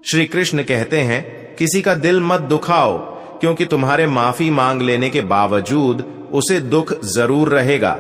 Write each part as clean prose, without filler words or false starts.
श्री कृष्ण कहते हैं, किसी का दिल मत दुखाओ, क्योंकि तुम्हारे माफी मांग लेने के बावजूद उसे दुख जरूर रहेगा,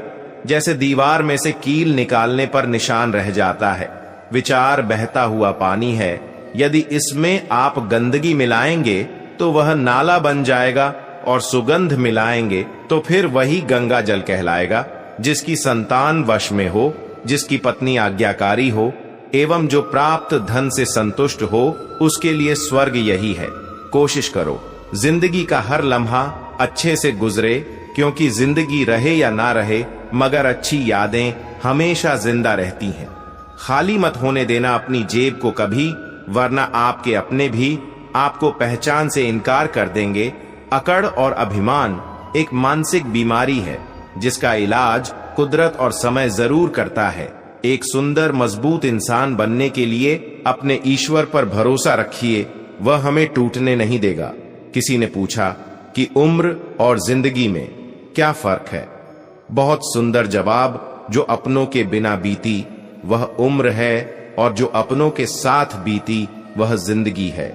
जैसे दीवार में से कील निकालने पर निशान रह जाता है। विचार बहता हुआ पानी है, यदि इसमें आप गंदगी मिलाएंगे तो वह नाला बन जाएगा, और सुगंध मिलाएंगे तो फिर वही गंगा जल कहलाएगा। जिसकी संतान वश में हो, जिसकी पत्नी आज्ञाकारी हो, एवं जो प्राप्त धन से संतुष्ट हो, उसके लिए स्वर्ग यही है। कोशिश करो जिंदगी का हर लम्हा अच्छे से गुजरे, क्योंकि जिंदगी रहे या ना रहे, मगर अच्छी यादें हमेशा जिंदा रहती हैं। खाली मत होने देना अपनी जेब को कभी, वरना आपके अपने भी आपको पहचान से इनकार कर देंगे। अकड़ और अभिमान एक मानसिक बीमारी है, जिसका इलाज कुदरत और समय जरूर करता है। एक सुंदर मजबूत इंसान बनने के लिए अपने ईश्वर पर भरोसा रखिए, वह हमें टूटने नहीं देगा। किसी ने पूछा कि उम्र और जिंदगी में क्या फर्क है? बहुत सुंदर जवाब, जो अपनों के बिना बीती वह उम्र है, और जो अपनों के साथ बीती वह जिंदगी है।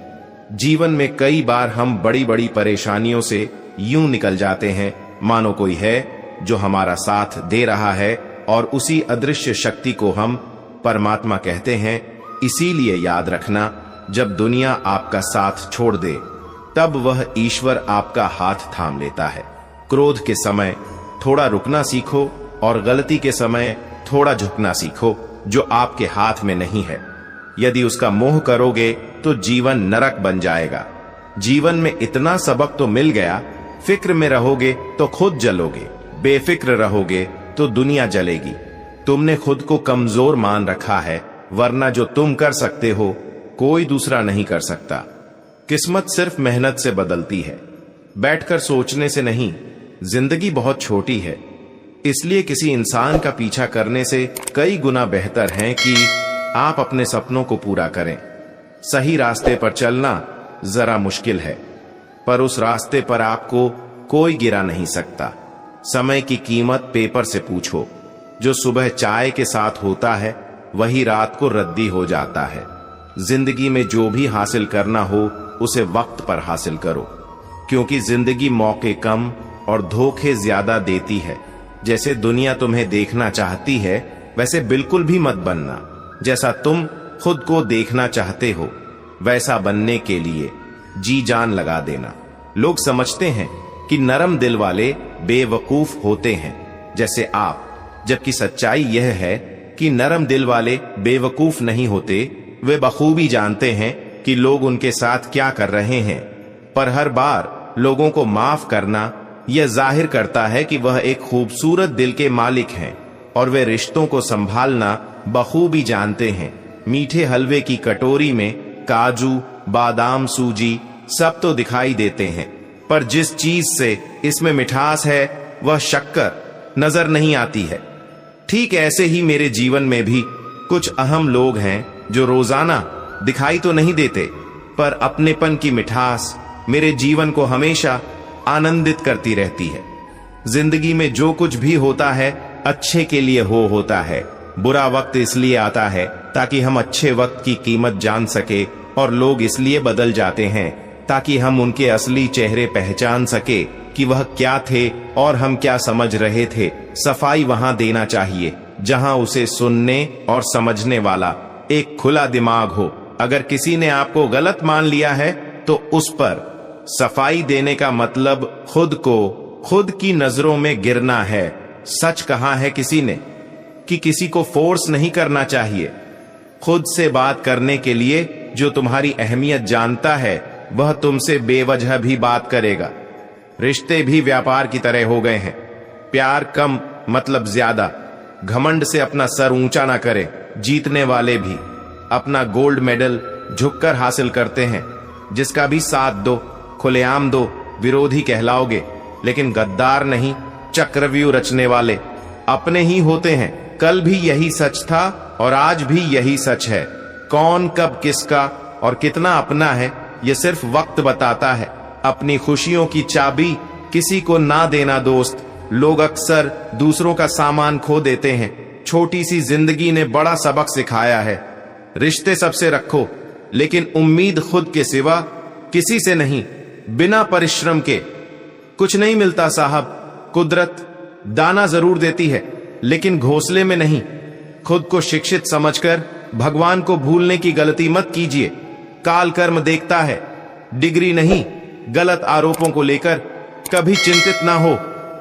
जीवन में कई बार हम बड़ी बड़ी परेशानियों से यूं निकल जाते हैं मानो कोई है जो हमारा साथ दे रहा है, और उसी अदृश्य शक्ति को हम परमात्मा कहते हैं। इसीलिए याद रखना, जब दुनिया आपका साथ छोड़ दे, तब वह ईश्वर आपका हाथ थाम लेता है। क्रोध के समय थोड़ा रुकना सीखो, और गलती के समय थोड़ा झुकना सीखो, जो आपके हाथ में नहीं है। यदि उसका मोह करोगे तो जीवन नरक बन जाएगा। जीवन में इतना सबक तो मिल गया, फिक्र में रहोगे तो खुद जलोगे, बेफिक्र रहोगे तो दुनिया जलेगी। तुमने खुद को कमजोर मान रखा है, वरना जो तुम कर सकते हो कोई दूसरा नहीं कर सकता। किस्मत सिर्फ मेहनत से बदलती है, बैठकर सोचने से नहीं। जिंदगी बहुत छोटी है, इसलिए किसी इंसान का पीछा करने से कई गुना बेहतर है कि आप अपने सपनों को पूरा करें। सही रास्ते पर चलना जरा मुश्किल है, पर उस रास्ते पर आपको कोई गिरा नहीं सकता। समय की कीमत पेपर से पूछो। जो सुबह चाय के साथ होता है, वही रात को रद्दी हो जाता है। जिंदगी में जो भी हासिल करना हो, उसे वक्त पर हासिल करो, क्योंकि जिंदगी मौके कम और धोखे ज्यादा देती है। जैसे दुनिया तुम्हें देखना चाहती है, वैसे बिल्कुल भी मत बनना। जैसा तुम खुद को देखना चाहते हो, वैसा बनने के लिए जी जान लगा देना। लोग समझते हैं कि नरम दिल वाले बेवकूफ होते हैं, जैसे आप, जबकि सच्चाई यह है कि नरम दिल वाले बेवकूफ नहीं होते। वे बखूबी जानते हैं कि लोग उनके साथ क्या कर रहे हैं, पर हर बार लोगों को माफ करना यह जाहिर करता है कि वह एक खूबसूरत दिल के मालिक हैं, और वे रिश्तों को संभालना बखूबी जानते हैं। मीठे हलवे की कटोरी में काजू, बादाम, सूजी सब तो दिखाई देते हैं, पर जिस चीज से इसमें मिठास है वह शक्कर नजर नहीं आती है। ठीक ऐसे ही मेरे जीवन में भी कुछ अहम लोग हैं जो रोजाना दिखाई तो नहीं देते, पर अपनेपन की मिठास मेरे जीवन को हमेशा आनंदित करती रहती है। जिंदगी में जो कुछ भी होता है अच्छे के लिए होता है। बुरा वक्त इसलिए आता है ताकि हम अच्छे वक्त की कीमत जान सके, और लोग इसलिए बदल जाते हैं ताकि हम उनके असली चेहरे पहचान सके कि वह क्या थे और हम क्या समझ रहे थे। सफाई वहां देना चाहिए जहां उसे सुनने और समझने वाला एक खुला दिमाग हो। अगर किसी ने आपको गलत मान लिया है तो उस पर सफाई देने का मतलब खुद की नजरों में गिरना है। सच कहा है किसी ने कि किसी को फोर्स नहीं करना चाहिए। खुद से बात करने के लिए जो तुम्हारी अहमियत जानता है, वह तुमसे बेवजह भी बात करेगा। रिश्ते भी व्यापार की तरह हो गए हैं। प्यार कम मतलब ज्यादा। घमंड से अपना सर ऊंचा ना करें। जीतने वाले भी अपना गोल्ड मेडल झुककर हासिल करते हैं। जिसका भी साथ दो, खुलेआम दो, विरोधी कहलाओगे, लेकिन गद्दार नहीं। चक्रव्यूह रचने वाले अपने ही होते हैं। कल भी यही सच था और आज भी यही सच है। कौन कब किसका और कितना अपना है, यह सिर्फ वक्त बताता है। अपनी खुशियों की चाबी किसी को ना देना दोस्त। लोग अक्सर दूसरों का सामान खो देते हैं। छोटी सी जिंदगी ने बड़ा सबक सिखाया है। रिश्ते सबसे रखो, लेकिन उम्मीद खुद के सिवा किसी से नहीं, बिना परिश्रम के कुछ नहीं मिलता साहब। कुदरत दाना जरूर देती है, लेकिन घोंसले में नहीं। खुद को शिक्षित समझकर भगवान को भूलने की गलती मत कीजिए। काल कर्म देखता है, डिग्री नहीं। गलत आरोपों को लेकर कभी चिंतित ना हो,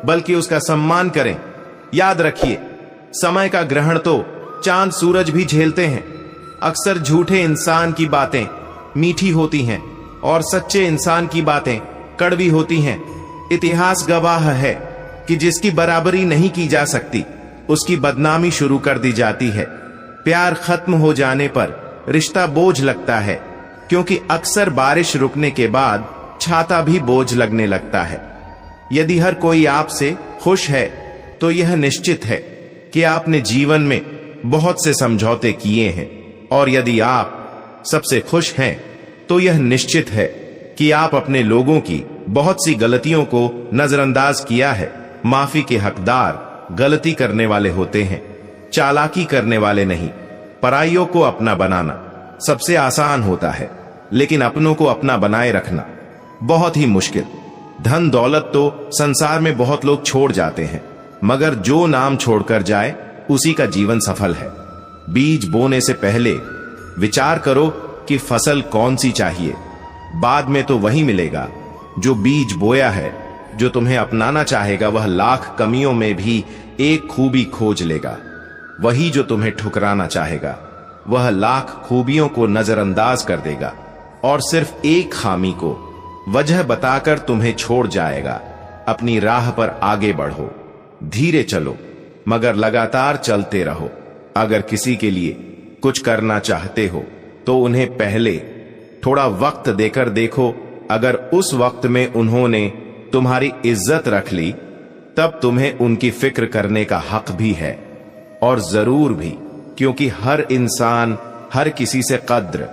बल्कि उसका सम्मान करें। याद रखिए, समय का ग्रहण तो चांद सूरज भी झेलते हैं। अक्सर झूठे इंसान की बातें मीठी होती हैं और सच्चे इंसान की बातें कड़वी होती हैं। इतिहास गवाह है कि जिसकी बराबरी नहीं की जा सकती, उसकी बदनामी शुरू कर दी जाती है। प्यार खत्म हो जाने पर रिश्ता बोझ लगता है, क्योंकि अक्सर बारिश रुकने के बाद छाता भी बोझ लगने लगता है। यदि हर कोई आपसे खुश है, तो यह निश्चित है कि आपने जीवन में बहुत से समझौते किए हैं, और यदि आप सबसे खुश हैं, तो यह निश्चित है कि आप अपने लोगों की बहुत सी गलतियों को नजरअंदाज किया है। माफी के हकदार गलती करने वाले होते हैं, चालाकी करने वाले नहीं। पराइयों को अपना बनाना सबसे आसान होता है, लेकिन अपनों को अपना बनाए रखना बहुत ही मुश्किल। धन दौलत तो संसार में बहुत लोग छोड़ जाते हैं, मगर जो नाम छोड़कर जाए उसी का जीवन सफल है। बीज बोने से पहले विचार करो कि फसल कौन सी चाहिए। बाद में तो वही मिलेगा जो बीज बोया है। जो तुम्हें अपनाना चाहेगा, वह लाख कमियों में भी एक खूबी खोज लेगा। वही जो तुम्हें ठुकराना चाहेगा, वह लाख खूबियों को नजरअंदाज कर देगा और सिर्फ एक खामी को वजह बताकर तुम्हें छोड़ जाएगा। अपनी राह पर आगे बढ़ो, धीरे चलो, मगर लगातार चलते रहो। अगर किसी के लिए कुछ करना चाहते हो, तो उन्हें पहले थोड़ा वक्त देकर देखो। अगर उस वक्त में उन्होंने तुम्हारी इज्जत रख ली, तब तुम्हें उनकी फिक्र करने का हक भी है, और जरूर भी, क्योंकि हर इंसान हर किसी से कद्र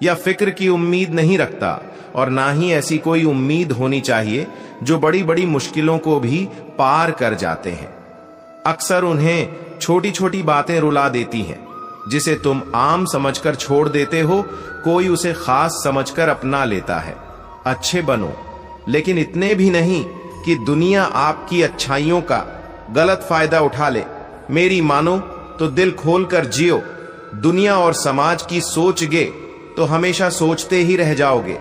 या फिक्र की उम्मीद नहीं रखता, और ना ही ऐसी कोई उम्मीद होनी चाहिए जो बड़ी बड़ी मुश्किलों को भी पार कर जाते हैं। अक्सर उन्हें छोटी छोटी बातें रुला देती हैं, जिसे तुम आम समझकर छोड़ देते हो, कोई उसे खास समझकर अपना लेता है। अच्छे बनो, लेकिन इतने भी नहीं कि दुनिया आपकी अच्छाइयों का गलत फायदा उठा ले। मेरी मानो तो दिल खोलकर जियो। दुनिया और समाज की सोचगे तो हमेशा सोचते ही रह जाओगे।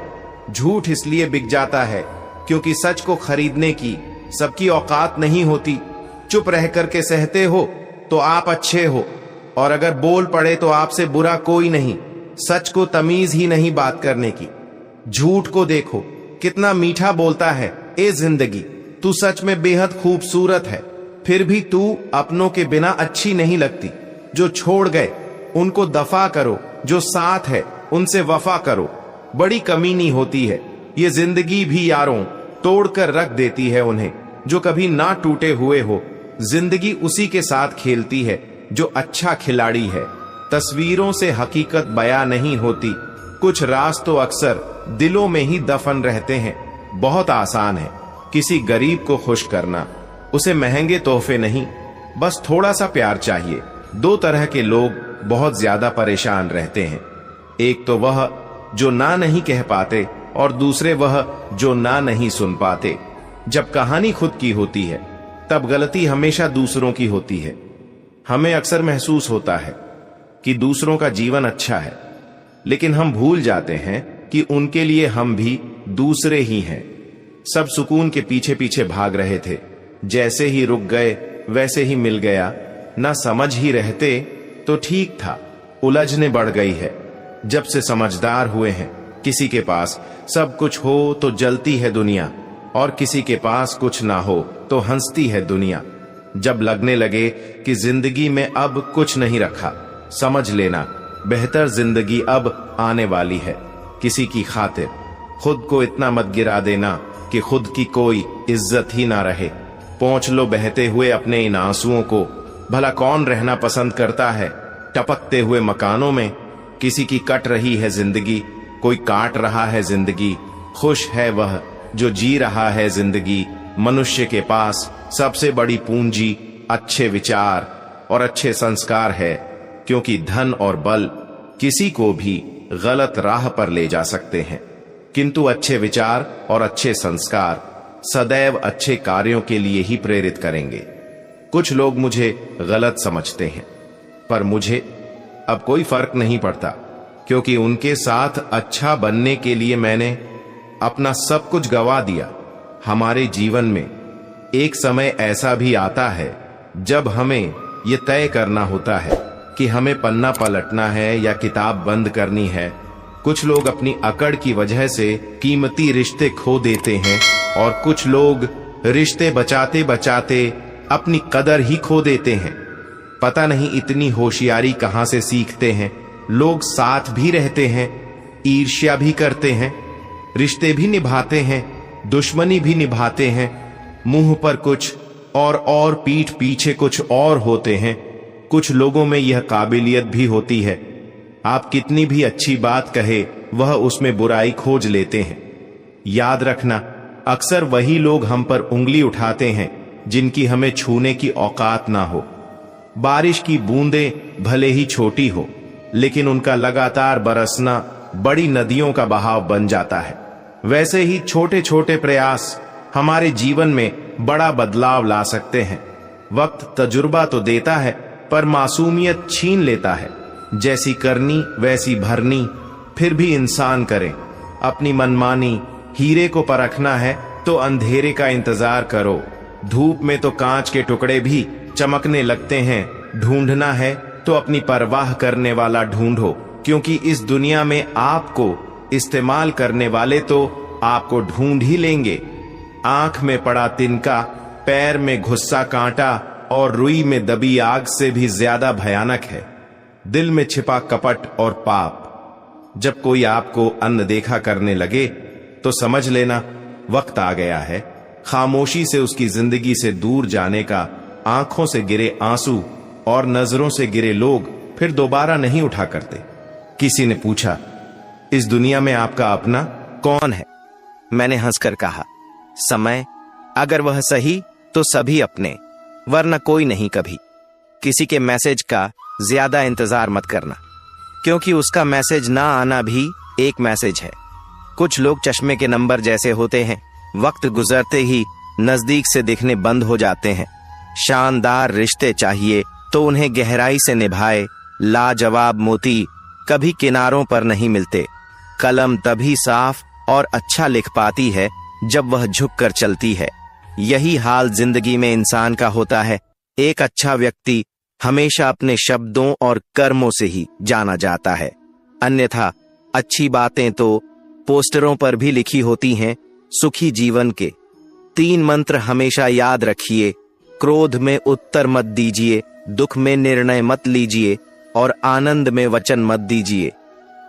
झूठ इसलिए बिक जाता है क्योंकि सच को खरीदने की सबकी औकात नहीं होती। चुप रह करके सहते हो तो आप अच्छे हो, और अगर बोल पड़े तो आपसे बुरा कोई नहीं। सच को तमीज ही नहीं बात करने की। झूठ को देखो कितना मीठा बोलता है, ए जिंदगी तू सच में बेहद खूबसूरत है, फिर भी तू अपनों के बिना अच्छी नहीं लगती। जो छोड़ गए उनको दफा करो, जो साथ है उनसे वफा करो। बड़ी कमीनी होती है ये जिंदगी भी यारों, तोड़कर रख देती है उन्हें जो कभी ना टूटे हुए हो। जिंदगी उसी के साथ खेलती है जो अच्छा खिलाड़ी है। तस्वीरों से हकीकत बयां नहीं होती, कुछ राज तो अक्सर दिलों में ही दफन रहते हैं। बहुत आसान है किसी गरीब को खुश करना, उसे महंगे तोहफे नहीं, बस थोड़ा सा प्यार चाहिए। दो तरह के लोग बहुत ज्यादा परेशान रहते हैं, एक तो वह जो ना नहीं कह पाते, और दूसरे वह जो ना नहीं सुन पाते। जब कहानी खुद की होती है, तब गलती हमेशा दूसरों की होती है। हमें अक्सर महसूस होता है कि दूसरों का जीवन अच्छा है, लेकिन हम भूल जाते हैं कि उनके लिए हम भी दूसरे ही हैं। सब सुकून के पीछे पीछे भाग रहे थे, जैसे ही रुक गए वैसे ही मिल गया। ना समझ ही रहते तो ठीक था, उलझने बढ़ गई है। जब से समझदार हुए हैं, किसी के पास सब कुछ हो तो जलती है दुनिया, और किसी के पास कुछ ना हो तो हंसती है दुनिया। जब लगने लगे कि जिंदगी में अब कुछ नहीं रखा, समझ लेना बेहतर जिंदगी अब आने वाली है। किसी की खातिर खुद को इतना मत गिरा देना कि खुद की कोई इज्जत ही ना रहे। पहुंच लो बहते हुए अपने इन आंसुओं को। भला कौन रहना पसंद करता है टपकते हुए मकानों में? किसी की कट रही है जिंदगी, कोई काट रहा है जिंदगी। खुश है वह जो जी रहा है जिंदगी। मनुष्य के पास सबसे बड़ी पूंजी अच्छे विचार और अच्छे संस्कार है, क्योंकि धन और बल किसी को भी गलत राह पर ले जा सकते हैं, किंतु अच्छे विचार और अच्छे संस्कार सदैव अच्छे कार्यों के लिए ही प्रेरित करेंगे। कुछ लोग मुझे गलत समझते हैं, पर मुझे अब कोई फर्क नहीं पड़ता, क्योंकि उनके साथ अच्छा बनने के लिए मैंने अपना सब कुछ गंवा दिया। हमारे जीवन में एक समय ऐसा भी आता है जब हमें यह तय करना होता है कि हमें पन्ना पलटना है या किताब बंद करनी है। कुछ लोग अपनी अकड़ की वजह से कीमती रिश्ते खो देते हैं और कुछ लोग रिश्ते बचाते बचाते अपनी कदर ही खो देते हैं। पता नहीं इतनी होशियारी कहां से सीखते हैं। लोग साथ भी रहते हैं, ईर्ष्या भी करते हैं, रिश्ते भी निभाते हैं, दुश्मनी भी निभाते हैं, मुंह पर कुछ और पीठ पीछे कुछ और होते हैं। कुछ लोगों में यह काबिलियत भी होती है, आप कितनी भी अच्छी बात कहे वह उसमें बुराई खोज लेते हैं। याद रखना, अक्सर वही लोग हम पर उंगली उठाते हैं जिनकी हमें छूने की औकात ना हो। बारिश की बूंदें भले ही छोटी हो, लेकिन उनका लगातार बरसना बड़ी नदियों का बहाव बन जाता है। वैसे ही छोटे छोटे प्रयास हमारे जीवन में बड़ा बदलाव ला सकते हैं। वक्त तजुर्बा तो देता है, पर मासूमियत छीन लेता है। जैसी करनी वैसी भरनी, फिर भी इंसान करें अपनी मनमानी। हीरे को परखना है तो अंधेरे का इंतजार करो। धूप में तो कांच के टुकड़े भी चमकने लगते हैं। ढूंढना है तो अपनी परवाह करने वाला ढूंढो, क्योंकि इस दुनिया में आपको इस्तेमाल करने वाले तो आपको ढूंढ ही लेंगे। आंख में पड़ा तिनका, पैर में घुस्सा कांटा और रुई में दबी आग से भी ज्यादा भयानक है दिल में छिपा कपट और पाप। जब कोई आपको अनदेखा करने लगे तो समझ लेना वक्त आ गया है खामोशी से उसकी जिंदगी से दूर जाने का। आंखों से गिरे आंसू और नजरों से गिरे लोग फिर दोबारा नहीं उठा करते। किसी ने पूछा, इस दुनिया में आपका अपना कौन है? मैंने हंसकर कहा, समय। अगर वह सही तो सभी अपने, वरना कोई नहीं कभी। किसी के मैसेज का ज्यादा इंतजार मत करना, क्योंकि उसका मैसेज ना आना भी एक मैसेज है। कुछ लोग चश्मे के नंबर जैसे होते हैं, वक्त गुजरते ही नजदीक से दिखने बंद हो जाते हैं। शानदार रिश्ते चाहिए तो उन्हें गहराई से निभाए। लाजवाब मोती कभी किनारों पर नहीं मिलते। कलम तभी साफ और अच्छा लिख पाती है जब वह झुककर चलती है। यही हाल जिंदगी में इंसान का होता है। एक अच्छा व्यक्ति हमेशा अपने शब्दों और कर्मों से ही जाना जाता है, अन्यथा अच्छी बातें तो पोस्टरों पर भी लिखी होती हैं। सुखी जीवन के 3 मंत्र हमेशा याद रखिए। क्रोध में उत्तर मत दीजिए, दुख में निर्णय मत लीजिए और आनंद में वचन मत दीजिए।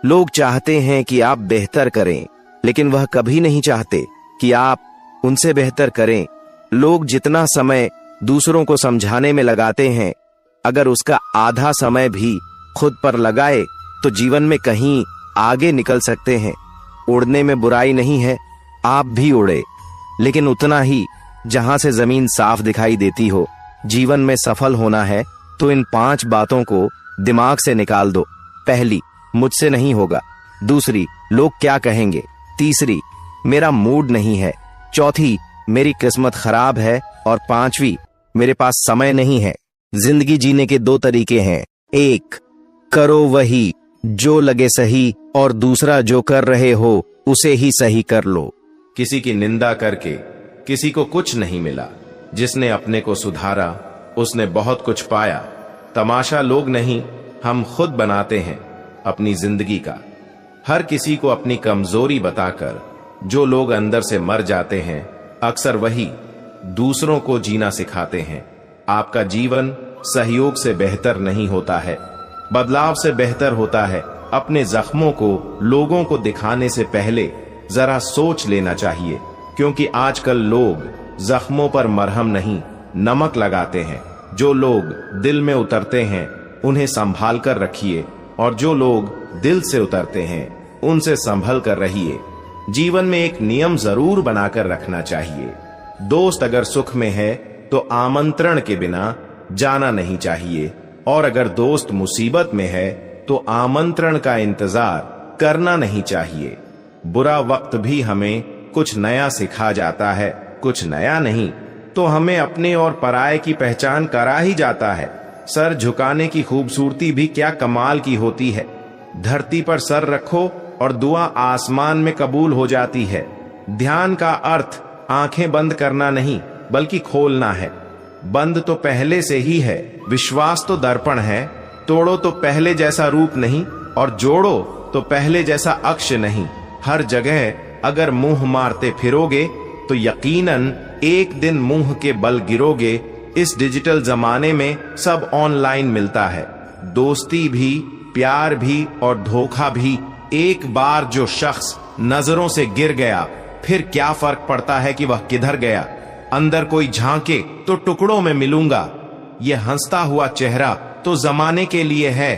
लोग चाहते हैं कि आप बेहतर करें, लेकिन वह कभी नहीं चाहते कि आप उनसे बेहतर करें। लोग जितना समय दूसरों को समझाने में लगाते हैं, अगर उसका आधा समय भी खुद पर लगाए तो जीवन में कहीं आगे निकल सकते हैं। उड़ने में बुराई नहीं है, आप भी उड़े, लेकिन उतना ही जहां से जमीन साफ दिखाई देती हो। जीवन में सफल होना है तो इन 5 बातों को दिमाग से निकाल दो। पहली, मुझसे नहीं होगा। दूसरी, लोग क्या कहेंगे। तीसरी, मेरा मूड नहीं है। चौथी, मेरी किस्मत खराब है। और 5वीं, मेरे पास समय नहीं है। जिंदगी जीने के 2 तरीके हैं। एक, करो वही जो लगे सही, और दूसरा, जो कर रहे हो उसे ही सही कर लो। किसी की निंदा करके किसी को कुछ नहीं मिला। जिसने अपने को सुधारा उसने बहुत कुछ पाया। तमाशा लोग नहीं, हम खुद बनाते हैं अपनी जिंदगी का। हर किसी को अपनी कमजोरी बताकर जो लोग अंदर से मर जाते हैं, अक्सर वही दूसरों को जीना सिखाते हैं। आपका जीवन सहयोग से बेहतर नहीं होता है, बदलाव से बेहतर होता है। अपने जख्मों को लोगों को दिखाने से पहले जरा सोच लेना चाहिए, क्योंकि आजकल लोग जख्मों पर मरहम नहीं, नमक लगाते हैं। जो लोग दिल में उतरते हैं उन्हें संभाल कर रखिए, और जो लोग दिल से उतरते हैं उनसे संभल कर रहिए। जीवन में एक नियम जरूर बनाकर रखना चाहिए। दोस्त अगर सुख में है तो आमंत्रण के बिना जाना नहीं चाहिए, और अगर दोस्त मुसीबत में है तो आमंत्रण का इंतजार करना नहीं चाहिए। बुरा वक्त भी हमें कुछ नया सिखा जाता है, कुछ नया नहीं तो हमें अपने और पराये की पहचान करा ही जाता है। सर झुकाने की खूबसूरती भी क्या कमाल की होती है। धरती पर सर रखो और दुआ आसमान में कबूल हो जाती है। ध्यान का अर्थ आंखें बंद करना नहीं बल्कि खोलना है। बंद तो पहले से ही है। विश्वास तो दर्पण है, तोड़ो तो पहले जैसा रूप नहीं और जोड़ो तो पहले जैसा अक्ष नहीं। हर जगह अगर मुंह मारते फिरोगे तो यकीनन एक दिन मुंह के बल गिरोगे। इस डिजिटल जमाने में सब ऑनलाइन मिलता है, दोस्ती भी, प्यार भी और धोखा भी। एक बार जो शख्स नजरों से गिर गया फिर क्या फर्क पड़ता है कि वह किधर गया। अंदर कोई झांके तो टुकड़ों में मिलूंगा। यह हंसता हुआ चेहरा तो जमाने के लिए है,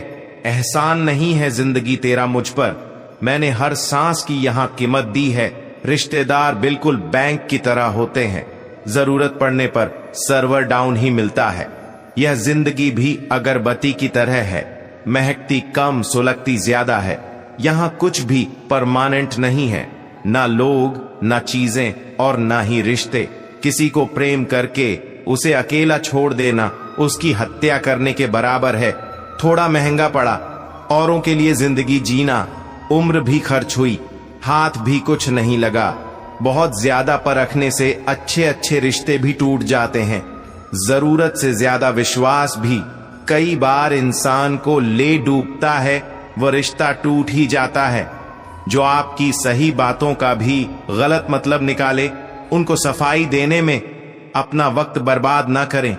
एहसान नहीं है जिंदगी तेरा मुझ पर। मैंने हर सांस की यहां कीमत दी है। रिश्तेदार बिल्कुल बैंक की तरह होते हैं, जरूरत पड़ने पर सर्वर डाउन ही मिलता है। यह जिंदगी भी अगरबत्ती की तरह है, महकती कम सुलगती ज्यादा है। यहां कुछ भी परमानेंट नहीं है, ना लोग, ना चीजें और ना ही रिश्ते। किसी को प्रेम करके उसे अकेला छोड़ देना उसकी हत्या करने के बराबर है। थोड़ा महंगा पड़ा औरों के लिए जिंदगी जीना। उम्र भी खर्च हुई, हाथ भी कुछ नहीं लगा। बहुत ज्यादा परखने से अच्छे अच्छे रिश्ते भी टूट जाते हैं। जरूरत से ज्यादा विश्वास भी कई बार इंसान को ले डूबता है, वह रिश्ता टूट ही जाता है। जो आपकी सही बातों का भी गलत मतलब निकाले, उनको सफाई देने में अपना वक्त बर्बाद ना करें।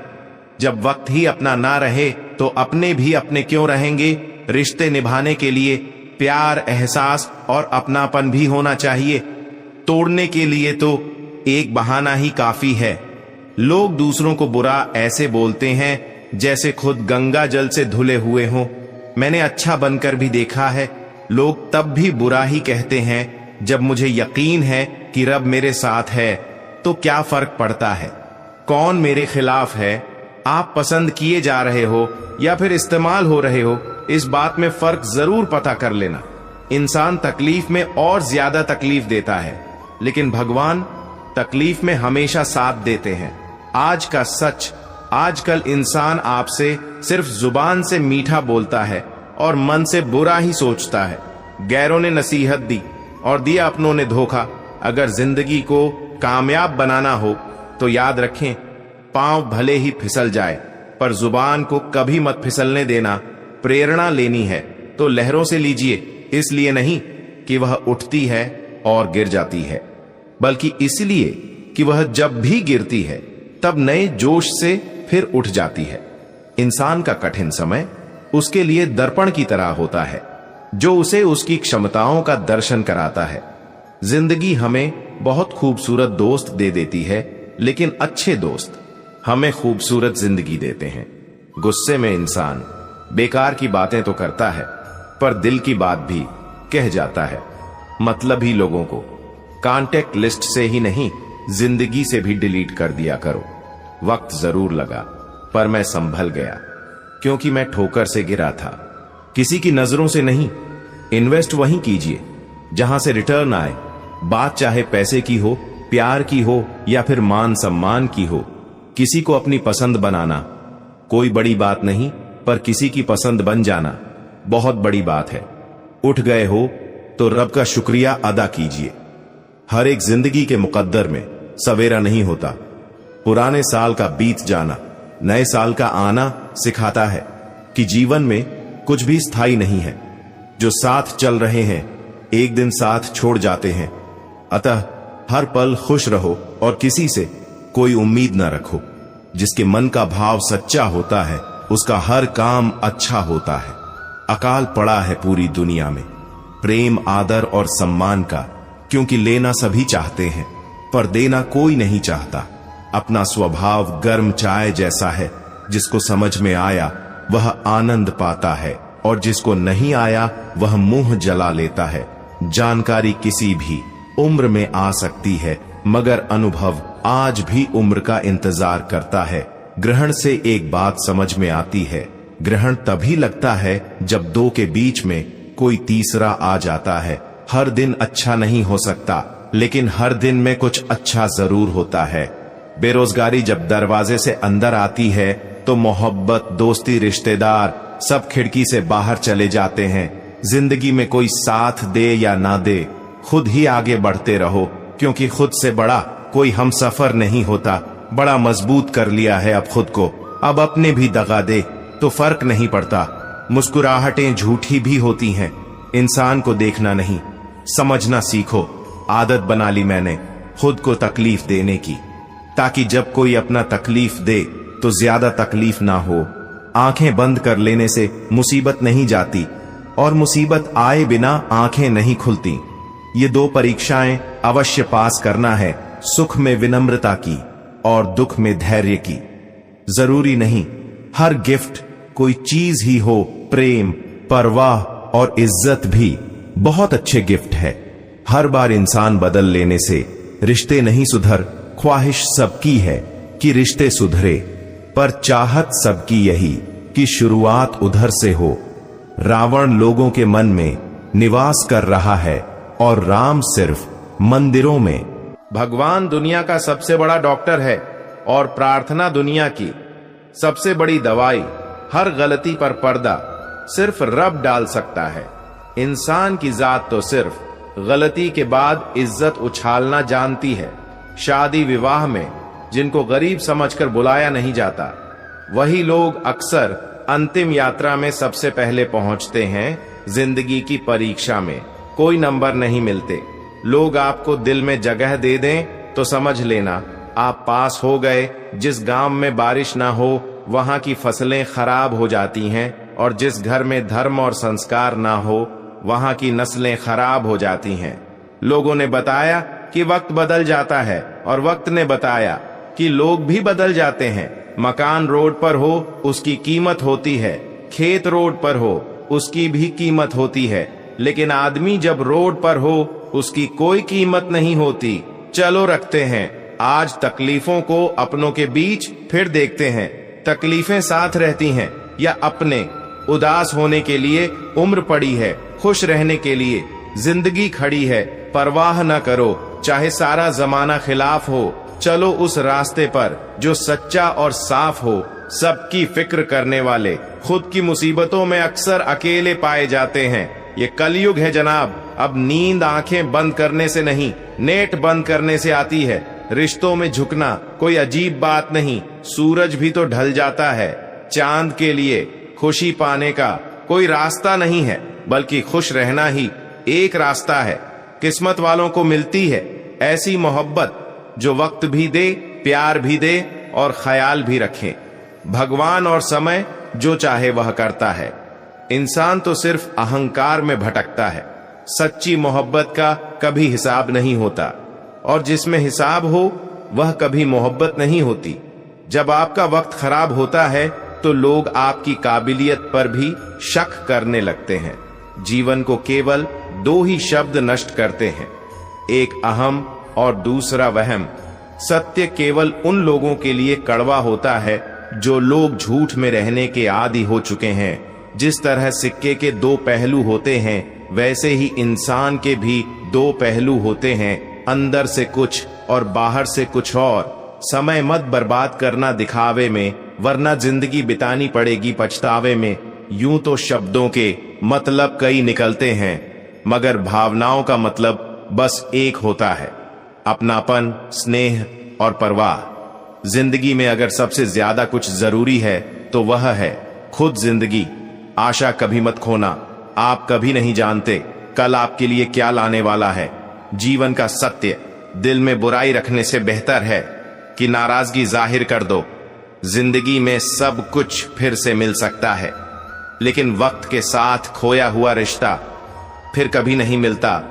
जब वक्त ही अपना ना रहे तो अपने भी अपने क्यों रहेंगे। रिश्ते निभाने के लिए प्यार, एहसास और अपनापन भी होना चाहिए। तोड़ने के लिए तो एक बहाना ही काफी है। लोग दूसरों को बुरा ऐसे बोलते हैं जैसे खुद गंगा जल से धुले हुए हों। मैंने अच्छा बनकर भी देखा है, लोग तब भी बुरा ही कहते हैं जब मुझे यकीन है कि रब मेरे साथ है। तो क्या फर्क पड़ता है कौन मेरे खिलाफ है। आप पसंद किए जा रहे हो या फिर इस्तेमाल हो रहे हो, इस बात में फर्क जरूर पता कर लेना। इंसान तकलीफ में और ज्यादा तकलीफ देता है, लेकिन भगवान तकलीफ में हमेशा साथ देते हैं। आज का सच, आजकल इंसान आपसे सिर्फ जुबान से मीठा बोलता है और मन से बुरा ही सोचता है। गैरों ने नसीहत दी और दिया अपनों ने धोखा। अगर जिंदगी को कामयाब बनाना हो तो याद रखें, पांव भले ही फिसल जाए पर जुबान को कभी मत फिसलने देना। प्रेरणा लेनी है तो लहरों से लीजिए, इसलिए नहीं कि वह उठती है और गिर जाती है, बल्कि इसलिए कि वह जब भी गिरती है तब नए जोश से फिर उठ जाती है। इंसान का कठिन समय उसके लिए दर्पण की तरह होता है, जो उसे उसकी क्षमताओं का दर्शन कराता है। जिंदगी हमें बहुत खूबसूरत दोस्त दे देती है, लेकिन अच्छे दोस्त हमें खूबसूरत जिंदगी देते हैं। गुस्से में इंसान बेकार की बातें तो करता है, पर दिल की बात भी कह जाता है। मतलब ही लोगों को कांटेक्ट लिस्ट से ही नहीं, जिंदगी से भी डिलीट कर दिया करो। वक्त जरूर लगा, पर मैं संभल गया, क्योंकि मैं ठोकर से गिरा था। किसी की नजरों से नहीं, इन्वेस्ट वहीं कीजिए जहां से रिटर्न आए। बात चाहे पैसे की हो, प्यार की हो या फिर मान सम्मान की हो। किसी को अपनी पसंद बनाना कोई बड़ी बात नहीं, पर किसी की पसंद बन जाना बहुत बड़ी बात है। उठ गए हो तो रब का शुक्रिया अदा कीजिए। हर एक जिंदगी के मुकद्दर में सवेरा नहीं होता। पुराने साल का बीत जाना नए साल का आना सिखाता है कि जीवन में कुछ भी स्थायी नहीं है। जो साथ चल रहे हैं एक दिन साथ छोड़ जाते हैं। अतः हर पल खुश रहो और किसी से कोई उम्मीद न रखो। जिसके मन का भाव सच्चा होता है उसका हर काम अच्छा होता है। अकाल पड़ा है पूरी दुनिया में प्रेम, आदर और सम्मान का, क्योंकि लेना सभी चाहते हैं पर देना कोई नहीं चाहता। अपना स्वभाव गर्म चाय जैसा है, जिसको समझ में आया वह आनंद पाता है और जिसको नहीं आया वह मुंह जला लेता है। जानकारी किसी भी उम्र में आ सकती है, मगर अनुभव आज भी उम्र का इंतजार करता है। ग्रहण से एक बात समझ में आती है, ग्रहण तभी लगता है जब दो के बीच में कोई तीसरा आ जाता है। हर दिन अच्छा नहीं हो सकता, लेकिन हर दिन में कुछ अच्छा जरूर होता है। बेरोजगारी जब दरवाजे से अंदर आती है तो मोहब्बत, दोस्ती, रिश्तेदार सब खिड़की से बाहर चले जाते हैं। जिंदगी में कोई साथ दे या ना दे, खुद ही आगे बढ़ते रहो, क्योंकि खुद से बड़ा कोई हम सफर नहीं होता। बड़ा मजबूत कर लिया है अब खुद को, अब अपने भी दगा दे तो फर्क नहीं पड़ता। मुस्कुराहटें झूठी भी होती हैं, इंसान को देखना नहीं, समझना सीखो। आदत बना ली मैंने खुद को तकलीफ देने की, ताकि जब कोई अपना तकलीफ दे तो ज्यादा तकलीफ ना हो। आंखें बंद कर लेने से मुसीबत नहीं जाती, और मुसीबत आए बिना आंखें नहीं खुलती। ये दो परीक्षाएं अवश्य पास करना है, सुख में विनम्रता की और दुख में धैर्य की। जरूरी नहीं हर गिफ्ट कोई चीज ही हो, प्रेम, परवाह और इज्जत भी बहुत अच्छे गिफ्ट है। हर बार इंसान बदल लेने से रिश्ते नहीं सुधर, ख्वाहिश सबकी है कि रिश्ते सुधरे, पर चाहत सबकी यही कि शुरुआत उधर से हो। रावण लोगों के मन में निवास कर रहा है और राम सिर्फ मंदिरों में। भगवान दुनिया का सबसे बड़ा डॉक्टर है और प्रार्थना दुनिया की सबसे बड़ी दवाई। हर गलती पर पर्दा सिर्फ रब डाल सकता है। इंसान की जात तो सिर्फ गलती के बाद इज्जत उछालना जानती है। शादी विवाह में जिनको गरीब समझकर बुलाया नहीं जाता, वही लोग अक्सर अंतिम यात्रा में सबसे पहले पहुंचते हैं। जिंदगी की परीक्षा में कोई नंबर नहीं मिलते। लोग आपको दिल में जगह दे दें तो समझ लेना आप पास हो गए। जिस गांव में बारिश ना हो वहां की फसलें खराब हो जाती हैं, और जिस घर में धर्म और संस्कार ना हो वहां की नस्लें खराब हो जाती हैं। लोगों ने बताया कि वक्त बदल जाता है, और वक्त ने बताया कि लोग भी बदल जाते हैं। मकान रोड पर हो उसकी कीमत होती है, खेत रोड पर हो उसकी भी कीमत होती है, लेकिन आदमी जब रोड पर हो उसकी कोई कीमत नहीं होती। चलो रखते हैं आज तकलीफों को अपनों के बीच, फिर देखते हैं तकलीफें साथ रहती हैं या अपने। उदास होने के लिए उम्र पड़ी है, खुश रहने के लिए जिंदगी खड़ी है। परवाह न करो चाहे सारा जमाना खिलाफ हो, चलो उस रास्ते पर जो सच्चा और साफ हो। सबकी फिक्र करने वाले खुद की मुसीबतों में अक्सर अकेले पाए जाते हैं। ये कलयुग है जनाब। अब नींद आंखें बंद करने से नहीं, नेट बंद करने से आती है। रिश्तों में झुकना कोई अजीब बात नहीं, सूरज भी तो ढल जाता है। चांद के लिए खुशी पाने का कोई रास्ता नहीं है, बल्कि खुश रहना ही एक रास्ता है। किस्मत वालों को मिलती है ऐसी मोहब्बत जो वक्त भी दे, प्यार भी दे और ख्याल भी रखे। भगवान और समय जो चाहे वह करता है। इंसान तो सिर्फ अहंकार में भटकता है। सच्ची मोहब्बत का कभी हिसाब नहीं होता, और जिसमें हिसाब हो वह कभी मोहब्बत नहीं होती। जब आपका वक्त खराब होता है तो लोग आपकी काबिलियत पर भी शक करने लगते हैं। जीवन को केवल दो ही शब्द नष्ट करते हैं, एक अहम और दूसरा वहम। सत्य केवल उन लोगों के लिए कड़वा होता है जो लोग झूठ में रहने के आदी हो चुके हैं। जिस तरह सिक्के के दो पहलू होते हैं, वैसे ही इंसान के भी दो पहलू होते हैं, अंदर से कुछ और बाहर से कुछ और। समय मत बर्बाद करना दिखावे में, वरना जिंदगी बितानी पड़ेगी पछतावे में। यूं तो शब्दों के मतलब कई निकलते हैं, मगर भावनाओं का मतलब बस एक होता है, अपनापन, स्नेह और परवाह। जिंदगी में अगर सबसे ज्यादा कुछ जरूरी है तो वह है खुद जिंदगी। आशा कभी मत खोना, आप कभी नहीं जानते कल आपके लिए क्या लाने वाला है। जीवन का सत्य दिल में बुराई रखने से बेहतर है कि नाराजगी जाहिर कर दो। जिंदगी में सब कुछ फिर से मिल सकता है, लेकिन वक्त के साथ खोया हुआ रिश्ता फिर कभी नहीं मिलता।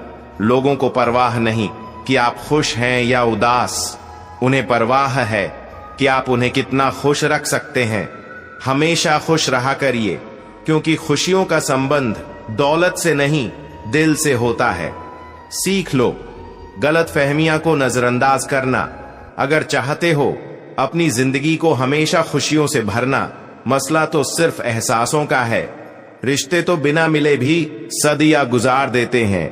लोगों को परवाह नहीं कि आप खुश हैं या उदास, उन्हें परवाह है कि आप उन्हें कितना खुश रख सकते हैं। हमेशा खुश रहा करिए, क्योंकि खुशियों का संबंध दौलत से नहीं दिल से होता है। सीख लो गलत फहमियां को नजरअंदाज करना। अगर चाहते हो अपनी जिंदगी को हमेशा खुशियों से भरना, मसला तो सिर्फ एहसासों का है। रिश्ते तो बिना मिले भी सदियां गुजार देते हैं।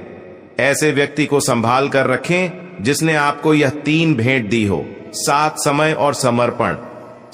ऐसे व्यक्ति को संभाल कर रखें जिसने आपको यह 3 भेंट दी हो, साथ, समय और समर्पण।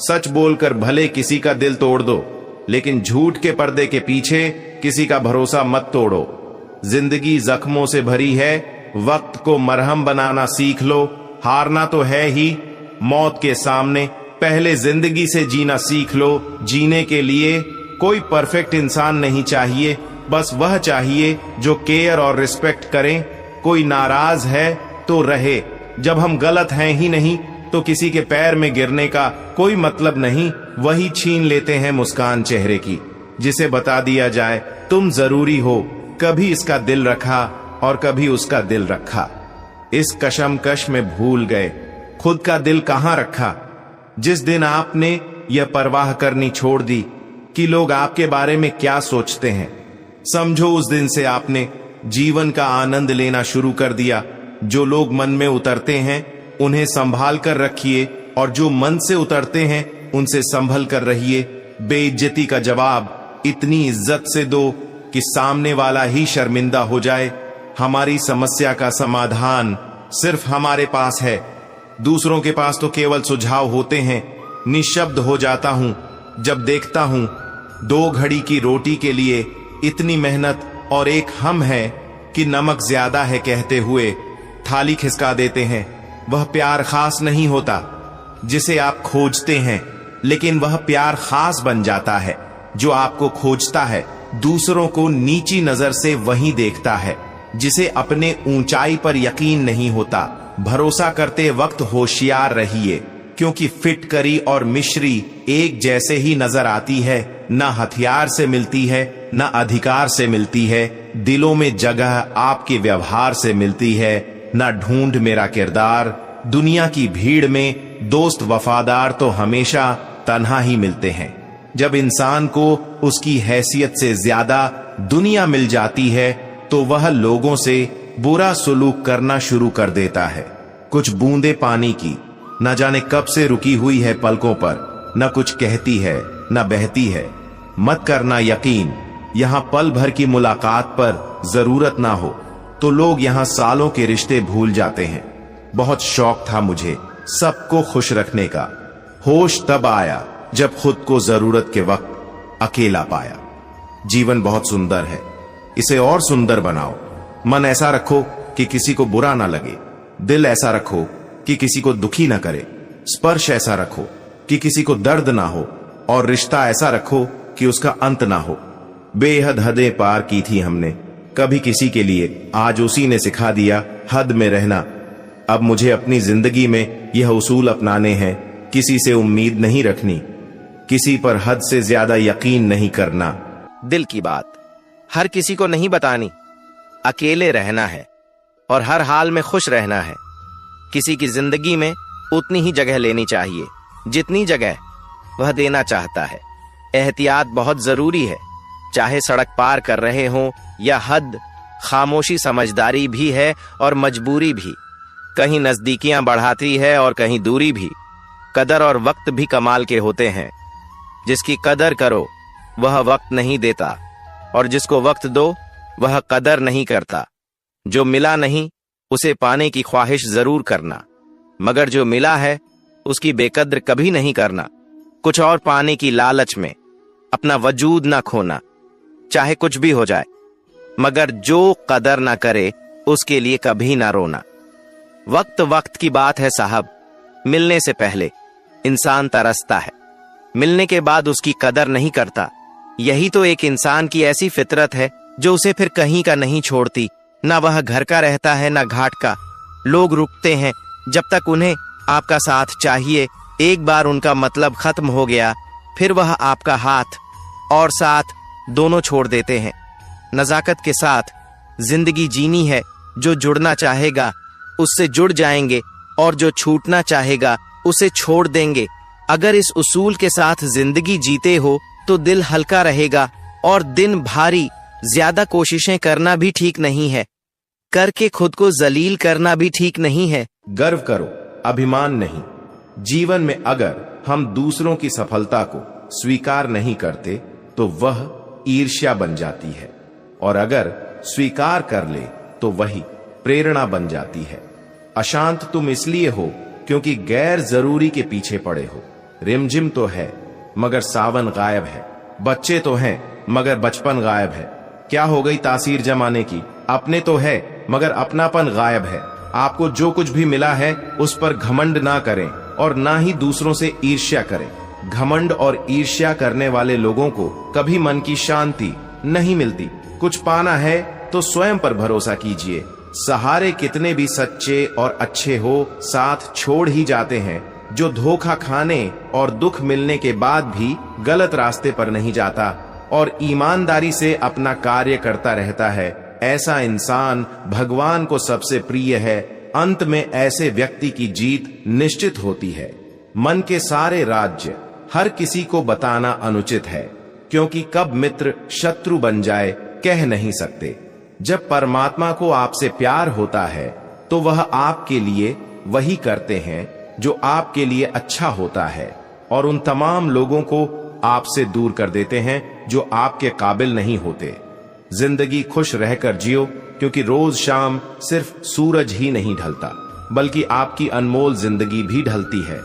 सच बोलकर भले किसी का दिल तोड़ दो, लेकिन झूठ के पर्दे के पीछे किसी का भरोसा मत तोड़ो। जिंदगी जख्मों से भरी है, वक्त को मरहम बनाना सीख लो। हारना तो है ही, मौत के सामने पहले जिंदगी से जीना सीख लो। जीने के लिए कोई परफेक्ट इंसान नहीं चाहिए, बस वह चाहिए जो केयर और रिस्पेक्ट करें। कोई नाराज है तो रहे, जब हम गलत हैं ही नहीं तो किसी के पैर में गिरने का कोई मतलब नहीं। वही छीन लेते हैं मुस्कान चेहरे की, जिसे बता दिया जाए तुम जरूरी हो। कभी इसका दिल रखा और कभी उसका दिल रखा, इस कशमकश में भूल गए खुद का दिल कहां रखा। जिस दिन आपने यह परवाह करनी छोड़ दी कि लोग आपके बारे में क्या सोचते हैं, समझो उस दिन से आपने जीवन का आनंद लेना शुरू कर दिया। जो लोग मन में उतरते हैं उन्हें संभाल कर रखिए, और जो मन से उतरते हैं उनसे संभल कर रहिए। बेइज्जती का जवाब इतनी इज्जत से दो कि सामने वाला ही शर्मिंदा हो जाए। हमारी समस्या का समाधान सिर्फ हमारे पास है, दूसरों के पास तो केवल सुझाव होते हैं। निशब्द हो जाता हूं जब देखता हूं 2 घड़ी की रोटी के लिए इतनी मेहनत, और एक हम है कि नमक ज्यादा है कहते हुए थाली खिसका देते हैं। वह प्यार खास नहीं होता जिसे आप खोजते हैं, लेकिन वह प्यार खास बन जाता है जो आपको खोजता है। दूसरों को नीची नजर से वही देखता है जिसे अपने ऊंचाई पर यकीन नहीं होता। भरोसा करते वक्त होशियार रहिए, क्योंकि फिटकरी और मिश्री एक जैसे ही नजर आती है। न हथियार से मिलती है, न अधिकार से मिलती है। दिलों में जगह आपके व्यवहार से मिलती है, न ढूंढ मेरा किरदार। दुनिया की भीड़ में दोस्त वफादार तो हमेशा तन्हा ही मिलते हैं। जब इंसान को उसकी हैसियत से ज्यादा दुनिया मिल जाती है तो वह लोगों से बुरा सुलूक करना शुरू कर देता है। कुछ बूंदे पानी की न जाने कब से रुकी हुई है पलकों पर, न कुछ कहती है न बहती है। मत करना यकीन, यहां पल भर की मुलाकात पर जरूरत ना हो तो लोग यहां सालों के रिश्ते भूल जाते हैं। बहुत शौक था मुझे सबको खुश रखने का, होश तब आया जब खुद को जरूरत के वक्त अकेला पाया। जीवन बहुत सुंदर है, इसे और सुंदर बनाओ। मन ऐसा रखो कि किसी को बुरा ना लगे, दिल ऐसा रखो कि किसी को दुखी ना करे, स्पर्श ऐसा रखो कि किसी को दर्द ना हो, और रिश्ता ऐसा रखो कि उसका अंत ना हो। बेहद हदें पार की थी हमने कभी किसी के लिए, आज उसी ने सिखा दिया हद में रहना। अब मुझे अपनी जिंदगी में यह उसूल अपनाने हैं, किसी से उम्मीद नहीं रखनी, किसी पर हद से ज्यादा यकीन नहीं करना। दिल की बात हर किसी को नहीं बतानी, अकेले रहना है और हर हाल में खुश रहना है। किसी की जिंदगी में उतनी ही जगह लेनी चाहिए जितनी जगह वह देना चाहता है। एहतियात बहुत जरूरी है, चाहे सड़क पार कर रहे हों या हद। खामोशी समझदारी भी है और मजबूरी भी, कहीं नजदीकियां बढ़ाती है और कहीं दूरी भी। कदर और वक्त भी कमाल के होते हैं, जिसकी कदर करो वह वक्त नहीं देता, और जिसको वक्त दो वह कदर नहीं करता। जो मिला नहीं उसे पाने की ख्वाहिश जरूर करना, मगर जो मिला है उसकी बेकद्र कभी नहीं करना। कुछ और पाने की लालच में अपना वजूद ना खोना, चाहे कुछ भी हो जाए, मगर जो कदर ना करे उसके लिए कभी ना रोना। वक्त वक्त की बात है साहब, मिलने से पहले इंसान तरसता है, मिलने के बाद उसकी कदर नहीं करता। यही तो एक इंसान की ऐसी फितरत है जो उसे फिर कहीं का नहीं छोड़ती। ना वह घर का रहता है ना घाट का। लोग रुकते हैं जब तक उन्हें आपका साथ चाहिए। एक बार उनका मतलब खत्म हो गया फिर वह आपका हाथ और साथ दोनों छोड़ देते हैं। नजाकत के साथ जिंदगी जीनी है, जो जुड़ना चाहेगा उससे जुड़ जाएंगे और जो छूटना चाहेगा उसे छोड़ देंगे। अगर इस उसूल के साथ जिंदगी जीते हो तो दिल हल्का रहेगा और दिन भारी। ज्यादा कोशिशें करना भी ठीक नहीं है, करके खुद को जलील करना भी ठीक नहीं है। गर्व करो, अभिमान नहीं। जीवन में अगर हम दूसरों की सफलता को स्वीकार नहीं करते तो वह ईर्ष्या बन जाती है, और अगर स्वीकार कर ले तो वही प्रेरणा बन जाती है। अशांत तुम इसलिए हो क्योंकि गैर जरूरी के पीछे पड़े हो। रिमझिम तो है मगर सावन गायब है, बच्चे तो हैं मगर बचपन गायब है। क्या हो गई तासीर जमाने की, अपने तो है मगर अपनापन गायब है। आपको जो कुछ भी मिला है उस पर घमंड ना करें और ना ही दूसरों से ईर्ष्या करें। घमंड और ईर्ष्या करने वाले लोगों को कभी मन की शांति नहीं मिलती। कुछ पाना है तो स्वयं पर भरोसा कीजिए। सहारे कितने भी सच्चे और अच्छे हो, साथ छोड़ ही जाते हैं। जो धोखा खाने और दुख मिलने के बाद भी गलत रास्ते पर नहीं जाता और ईमानदारी से अपना कार्य करता रहता है, ऐसा इंसान भगवान को सबसे प्रिय है। अंत में ऐसे व्यक्ति की जीत निश्चित होती है। मन के सारे राज्य हर किसी को बताना अनुचित है, क्योंकि कब मित्र शत्रु बन जाए कह नहीं सकते। जब परमात्मा को आपसे प्यार होता है तो वह आपके लिए वही करते हैं जो आपके लिए अच्छा होता है, और उन तमाम लोगों को आपसे दूर कर देते हैं जो आपके काबिल नहीं होते। जिंदगी खुश रहकर जियो, क्योंकि रोज शाम सिर्फ सूरज ही नहीं ढलता बल्कि आपकी अनमोल जिंदगी भी ढलती है।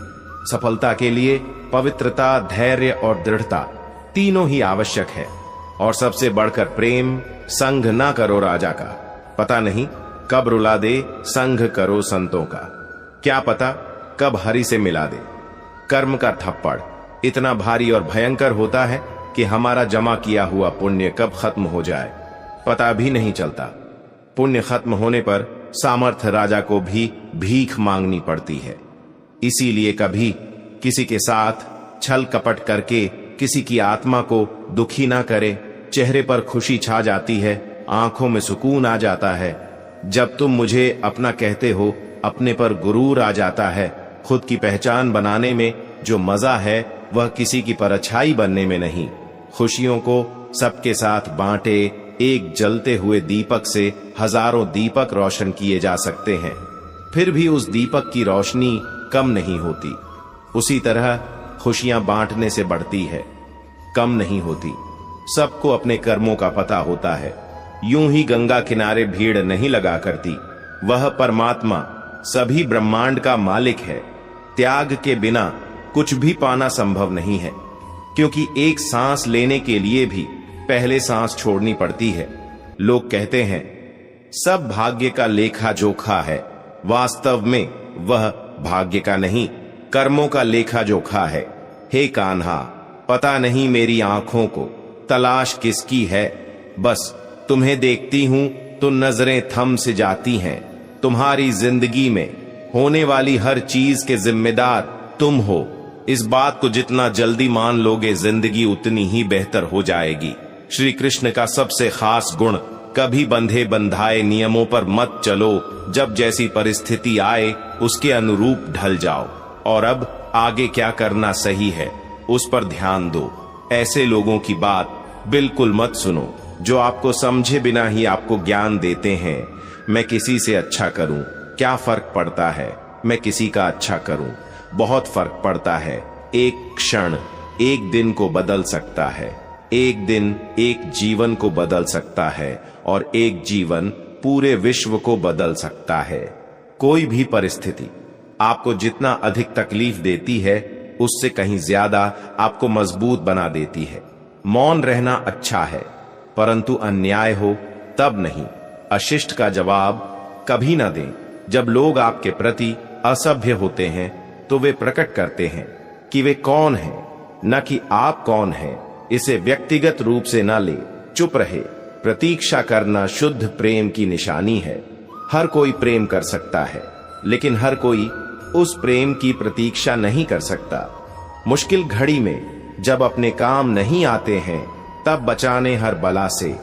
सफलता के लिए पवित्रता, धैर्य और दृढ़ता तीनों ही आवश्यक है, और सबसे बढ़कर प्रेम। संग ना करो राजा का, पता नहीं कब रुला दे। संग करो संतों का, क्या पता कब हरि से मिला दे। कर्म का थप्पड़ इतना भारी और भयंकर होता है कि हमारा जमा किया हुआ पुण्य कब खत्म हो जाए पता भी नहीं चलता। पुण्य खत्म होने पर सामर्थ्य राजा को भी भीख मांगनी पड़ती है। इसीलिए कभी किसी के साथ छल कपट करके किसी की आत्मा को दुखी ना करे। चेहरे पर खुशी छा जाती है, आंखों में सुकून आ जाता है। जब तुम मुझे अपना कहते हो, अपने पर गुरूर आ जाता है। खुद की पहचान बनाने में जो मजा है वह किसी की परछाई बनने में नहीं। खुशियों को सबके साथ बांटे। एक जलते हुए दीपक से हजारों दीपक रोशन किए जा सकते हैं, फिर भी उस दीपक की रोशनी कम नहीं होती। उसी तरह खुशियां बांटने से बढ़ती है, कम नहीं होती। सबको अपने कर्मों का पता होता है। यूं ही गंगा किनारे भीड़ नहीं लगा करती। वह परमात्मा सभी ब्रह्मांड का मालिक है। त्याग के बिना कुछ भी पाना संभव नहीं है, क्योंकि एक सांस लेने के लिए भी पहले सांस छोड़नी पड़ती है। लोग कहते हैं सब भाग्य का लेखा जोखा है। वास्तव में वह भाग्य का नहीं, कर्मों का लेखा जोखा है। हे कान्हा, पता नहीं मेरी आंखों को तलाश किसकी है। बस तुम्हें देखती हूं तो नजरें थम से जाती हैं। तुम्हारी जिंदगी में होने वाली हर चीज के जिम्मेदार तुम हो। इस बात को जितना जल्दी मान लोगे, जिंदगी उतनी ही बेहतर हो जाएगी। श्री कृष्ण का सबसे खास गुण, कभी बंधे बंधाए नियमों पर मत चलो। जब जैसी परिस्थिति आए उसके अनुरूप ढल जाओ, और अब आगे क्या करना सही है उस पर ध्यान दो। ऐसे लोगों की बात बिल्कुल मत सुनो जो आपको समझे बिना ही आपको ज्ञान देते हैं। मैं किसी से अच्छा करूं, क्या फर्क पड़ता है। मैं किसी का अच्छा करूं, बहुत फर्क पड़ता है। एक क्षण एक दिन को बदल सकता है। एक दिन एक जीवन को बदल सकता है, और एक जीवन पूरे विश्व को बदल सकता है। कोई भी परिस्थिति आपको जितना अधिक तकलीफ देती है, उससे कहीं ज्यादा आपको मजबूत बना देती है। मौन रहना अच्छा है, परंतु अन्याय हो तब नहीं। अशिष्ट का जवाब कभी ना दें। जब लोग आपके प्रति असभ्य होते हैं तो वे प्रकट करते हैं कि वे कौन हैं, न कि आप कौन हैं। इसे व्यक्तिगत रूप से न ले, चुप रहे। प्रतीक्षा करना शुद्ध प्रेम की निशानी है। हर कोई प्रेम कर सकता है, लेकिन हर कोई उस प्रेम की प्रतीक्षा नहीं कर सकता। मुश्किल घड़ी में जब अपने काम नहीं आते हैं, तब बचाने हर बला से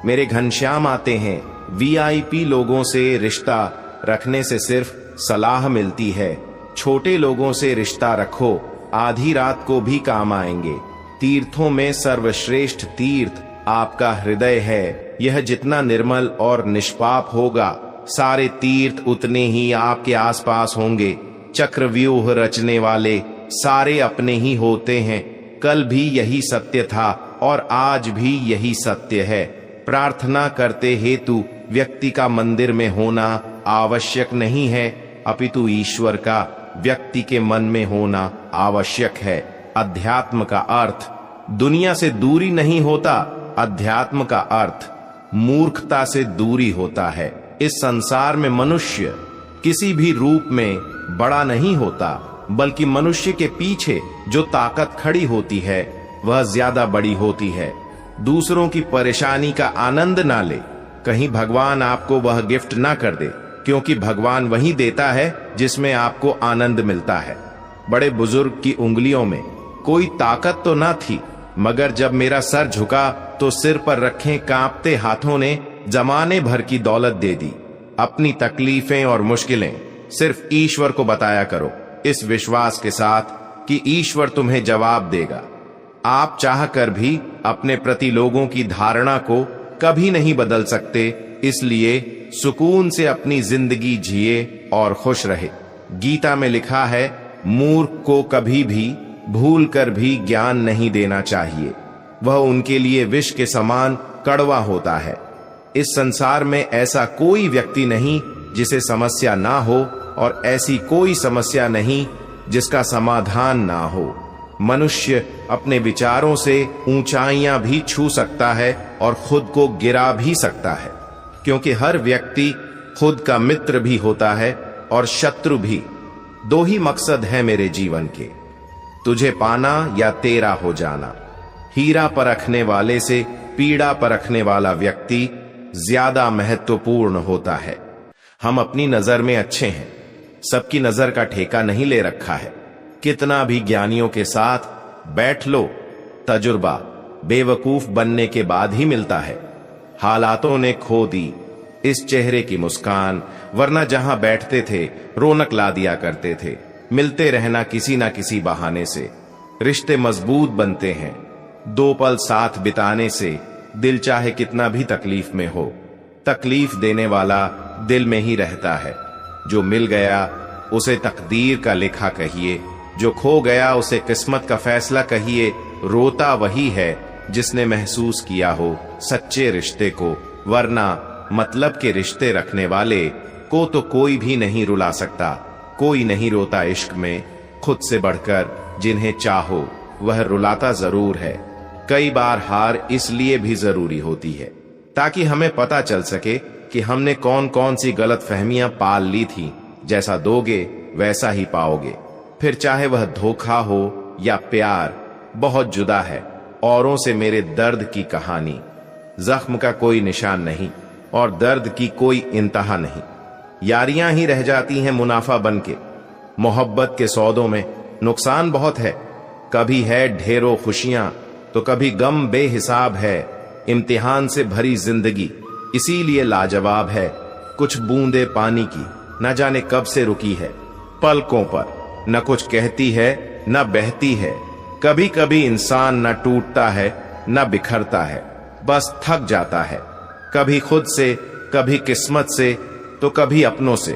मेरे घनश्याम आते हैं। वीआईपी लोगों से रिश्ता रखने से सिर्फ सलाह मिलती है। छोटे लोगों से रिश्ता रखो, आधी रात को भी काम आएंगे। तीर्थों में सर्वश्रेष्ठ तीर्थ आपका हृदय है। यह जितना निर्मल और निष्पाप होगा, सारे तीर्थ उतने ही आपके आसपास होंगे। चक्रव्यूह रचने वाले सारे अपने ही होते हैं। कल भी यही सत्य था, और आज भी यही सत्य है। प्रार्थना करते हेतु व्यक्ति का मंदिर में होना आवश्यक नहीं है, अपितु ईश्वर का व्यक्ति के मन में होना आवश्यक है। अध्यात्म का अर्थ दुनिया से दूरी नहीं होता, अध्यात्म का अर्थ मूर्खता से दूरी होता है। इस संसार में मनुष्य किसी भी रूप में बड़ा नहीं होता, बल्कि मनुष्य के पीछे जो ताकत खड़ी होती है वह ज्यादा बड़ी होती है। दूसरों की परेशानी का आनंद ना ले, कहीं भगवान आपको वह गिफ्ट ना कर दे, क्योंकि भगवान वही देता है जिसमें आपको आनंद मिलता है। बड़े बुजुर्ग की उंगलियों में कोई ताकत तो ना थी, मगर जब मेरा सर झुका तो सिर पर रखे कांपते हाथों ने जमाने भर की दौलत दे दी। अपनी तकलीफें और मुश्किलें सिर्फ ईश्वर को बताया करो, इस विश्वास के साथ कि ईश्वर तुम्हें जवाब देगा। आप चाहकर भी अपने प्रति लोगों की धारणा को कभी नहीं बदल सकते, इसलिए सुकून से अपनी जिंदगी जिए और खुश रहे। गीता में लिखा है, मूर्ख को कभी भी भूल कर भी ज्ञान नहीं देना चाहिए, वह उनके लिए विष के समान कड़वा होता है। इस संसार में ऐसा कोई व्यक्ति नहीं जिसे समस्या ना हो, और ऐसी कोई समस्या नहीं जिसका समाधान ना हो। मनुष्य अपने विचारों से ऊंचाइयां भी छू सकता है और खुद को गिरा भी सकता है, क्योंकि हर व्यक्ति खुद का मित्र भी होता है और शत्रु भी। दो ही मकसद है मेरे जीवन के, तुझे पाना या तेरा हो जाना। हीरा परखने वाले से पीड़ा परखने वाला व्यक्ति ज्यादा महत्वपूर्ण होता है। हम अपनी नजर में अच्छे हैं, सबकी नजर का ठेका नहीं ले रखा है। कितना भी ज्ञानियों के साथ बैठ लो, तजुर्बा बेवकूफ बनने के बाद ही मिलता है। हालातों ने खो दी इस चेहरे की मुस्कान, वरना जहां बैठते थे रौनक ला दिया करते थे। मिलते रहना किसी ना किसी बहाने से रिश्ते मजबूत बनते हैं। दो पल साथ बिताने से दिल चाहे कितना भी तकलीफ में हो, तकलीफ देने वाला दिल में ही रहता है। जो मिल गया उसे तकदीर का लेखा कहिए, जो खो गया उसे किस्मत का फैसला कहिए। रोता वही है जिसने महसूस किया हो सच्चे रिश्ते को, वरना मतलब के रिश्ते रखने वाले को तो कोई भी नहीं रुला सकता। कोई नहीं रोता इश्क में, खुद से बढ़कर जिन्हें चाहो वह रुलाता जरूर है। कई बार हार इसलिए भी जरूरी होती है ताकि हमें पता चल सके कि हमने कौन कौन सी गलत फहमियां पाल ली थी। जैसा दोगे वैसा ही पाओगे, फिर चाहे वह धोखा हो या प्यार। बहुत जुदा है औरों से मेरे दर्द की कहानी। जख्म का कोई निशान नहीं और दर्द की कोई इंतहा नहीं। यारियां ही रह जाती हैं मुनाफा बनके। मोहब्बत के सौदों में नुकसान बहुत है, कभी है ढेरों खुशियां तो कभी गम बेहिसाब है। इम्तिहान से भरी जिंदगी इसीलिए लाजवाब है। कुछ बूंदे पानी की न जाने कब से रुकी है, पलकों पर न कुछ कहती है न बहती है। कभी कभी इंसान न टूटता है न बिखरता है, बस थक जाता है। कभी खुद से, कभी किस्मत से, तो कभी अपनों से।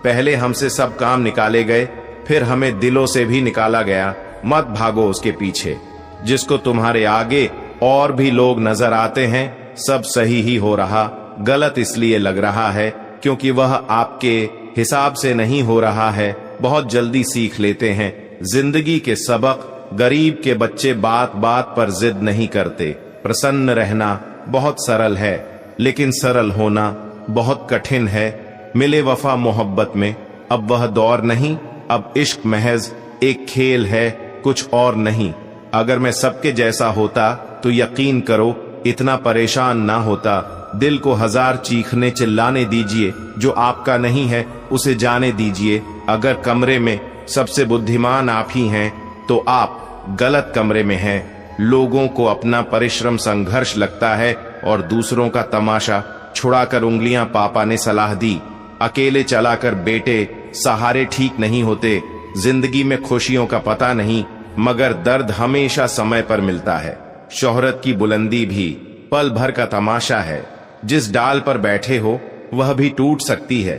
पहले हमसे सब काम निकाले गए, फिर हमें दिलों से भी निकाला गया। मत भागो उसके पीछे जिसको तुम्हारे आगे और भी लोग नजर आते हैं। सब सही ही हो रहा, गलत इसलिए लग रहा है क्योंकि वह आपके हिसाब से नहीं हो रहा है। बहुत जल्दी सीख लेते हैं जिंदगी के सबक। गरीब के बच्चे बात बात पर जिद नहीं करते। प्रसन्न रहना बहुत सरल है, लेकिन सरल होना बहुत कठिन है। मिले वफा मोहब्बत में अब वह दौर नहीं, अब इश्क महज एक खेल है, कुछ और नहीं। अगर मैं सबके जैसा होता तो यकीन करो इतना परेशान ना होता। दिल को हजार चीखने चिल्लाने दीजिए, जो आपका नहीं है उसे जाने दीजिए। अगर कमरे में सबसे बुद्धिमान आप ही हैं तो आप गलत कमरे में हैं। लोगों को अपना परिश्रम संघर्ष लगता है और दूसरों का तमाशा। छुड़ाकर उंगलियां पापा ने सलाह दी, अकेले चलाकर बेटे सहारे ठीक नहीं होते। जिंदगी में खुशियों का पता नहीं, मगर दर्द हमेशा समय पर मिलता है। शोहरत की बुलंदी भी पल भर का तमाशा है। जिस डाल पर बैठे हो वह भी टूट सकती है।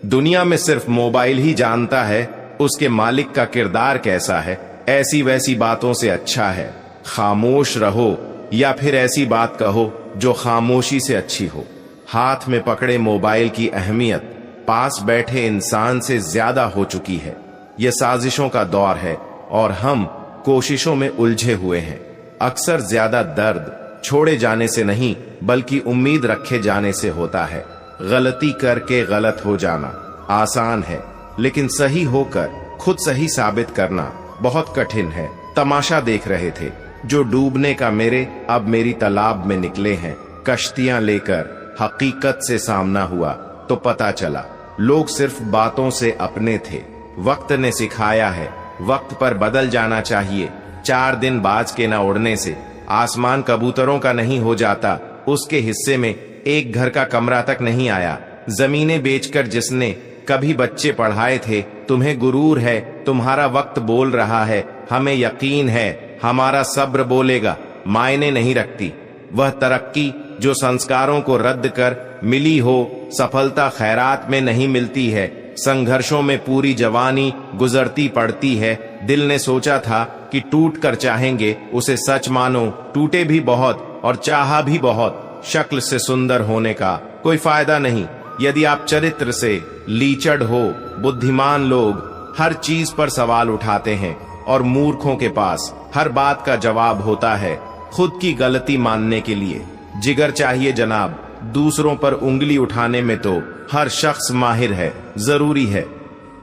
दुनिया में सिर्फ मोबाइल ही जानता है उसके मालिक का किरदार कैसा है। ऐसी वैसी बातों से अच्छा है खामोश रहो, या फिर ऐसी बात कहो जो खामोशी से अच्छी हो। हाथ में पकड़े मोबाइल की अहमियत पास बैठे इंसान से ज्यादा हो चुकी है। यह साजिशों का दौर है और हम कोशिशों में उलझे हुए हैं। अक्सर ज्यादा दर्द छोड़े जाने से नहीं बल्कि उम्मीद रखे जाने से होता है। गलती करके गलत हो जाना आसान है, लेकिन सही होकर खुद सही साबित करना बहुत कठिन है। तमाशा देख रहे थे जो डूबने का मेरे अब मेरी तालाब में निकले हैं। कश्तियां लेकर हकीकत से सामना हुआ तो पता चला लोग सिर्फ बातों से अपने थे। वक्त ने सिखाया है वक्त पर बदल जाना चाहिए। 4 दिन बाज के न उड़ने से आसमान कबूतरों का नहीं हो जाता। उसके हिस्से में एक घर का कमरा तक नहीं आया। जमीनें बेचकर जिसने कभी बच्चे पढ़ाए थे, तुम्हें गुरूर है, तुम्हारा वक्त बोल रहा है, हमें यकीन है हमारा सब्र बोलेगा, मायने नहीं रखती। वह तरक्की जो संस्कारों को रद्द कर मिली हो, सफलता खैरात में नहीं मिलती है। संघर्षों में पूरी जवानी गुजरती पड़ती है। दिल ने सोचा था कि टूट कर चाहेंगे, उसे सच मानो, टूटे भी बहुत और चाहा भी बहुत। शक्ल से सुंदर होने का कोई फायदा नहीं यदि आप चरित्र से लीचड़ हो। बुद्धिमान लोग हर चीज पर सवाल उठाते हैं और मूर्खों के पास हर बात का जवाब होता है। खुद की गलती मानने के लिए जिगर चाहिए जनाब। दूसरों पर उंगली उठाने में तो हर शख्स माहिर है। जरूरी है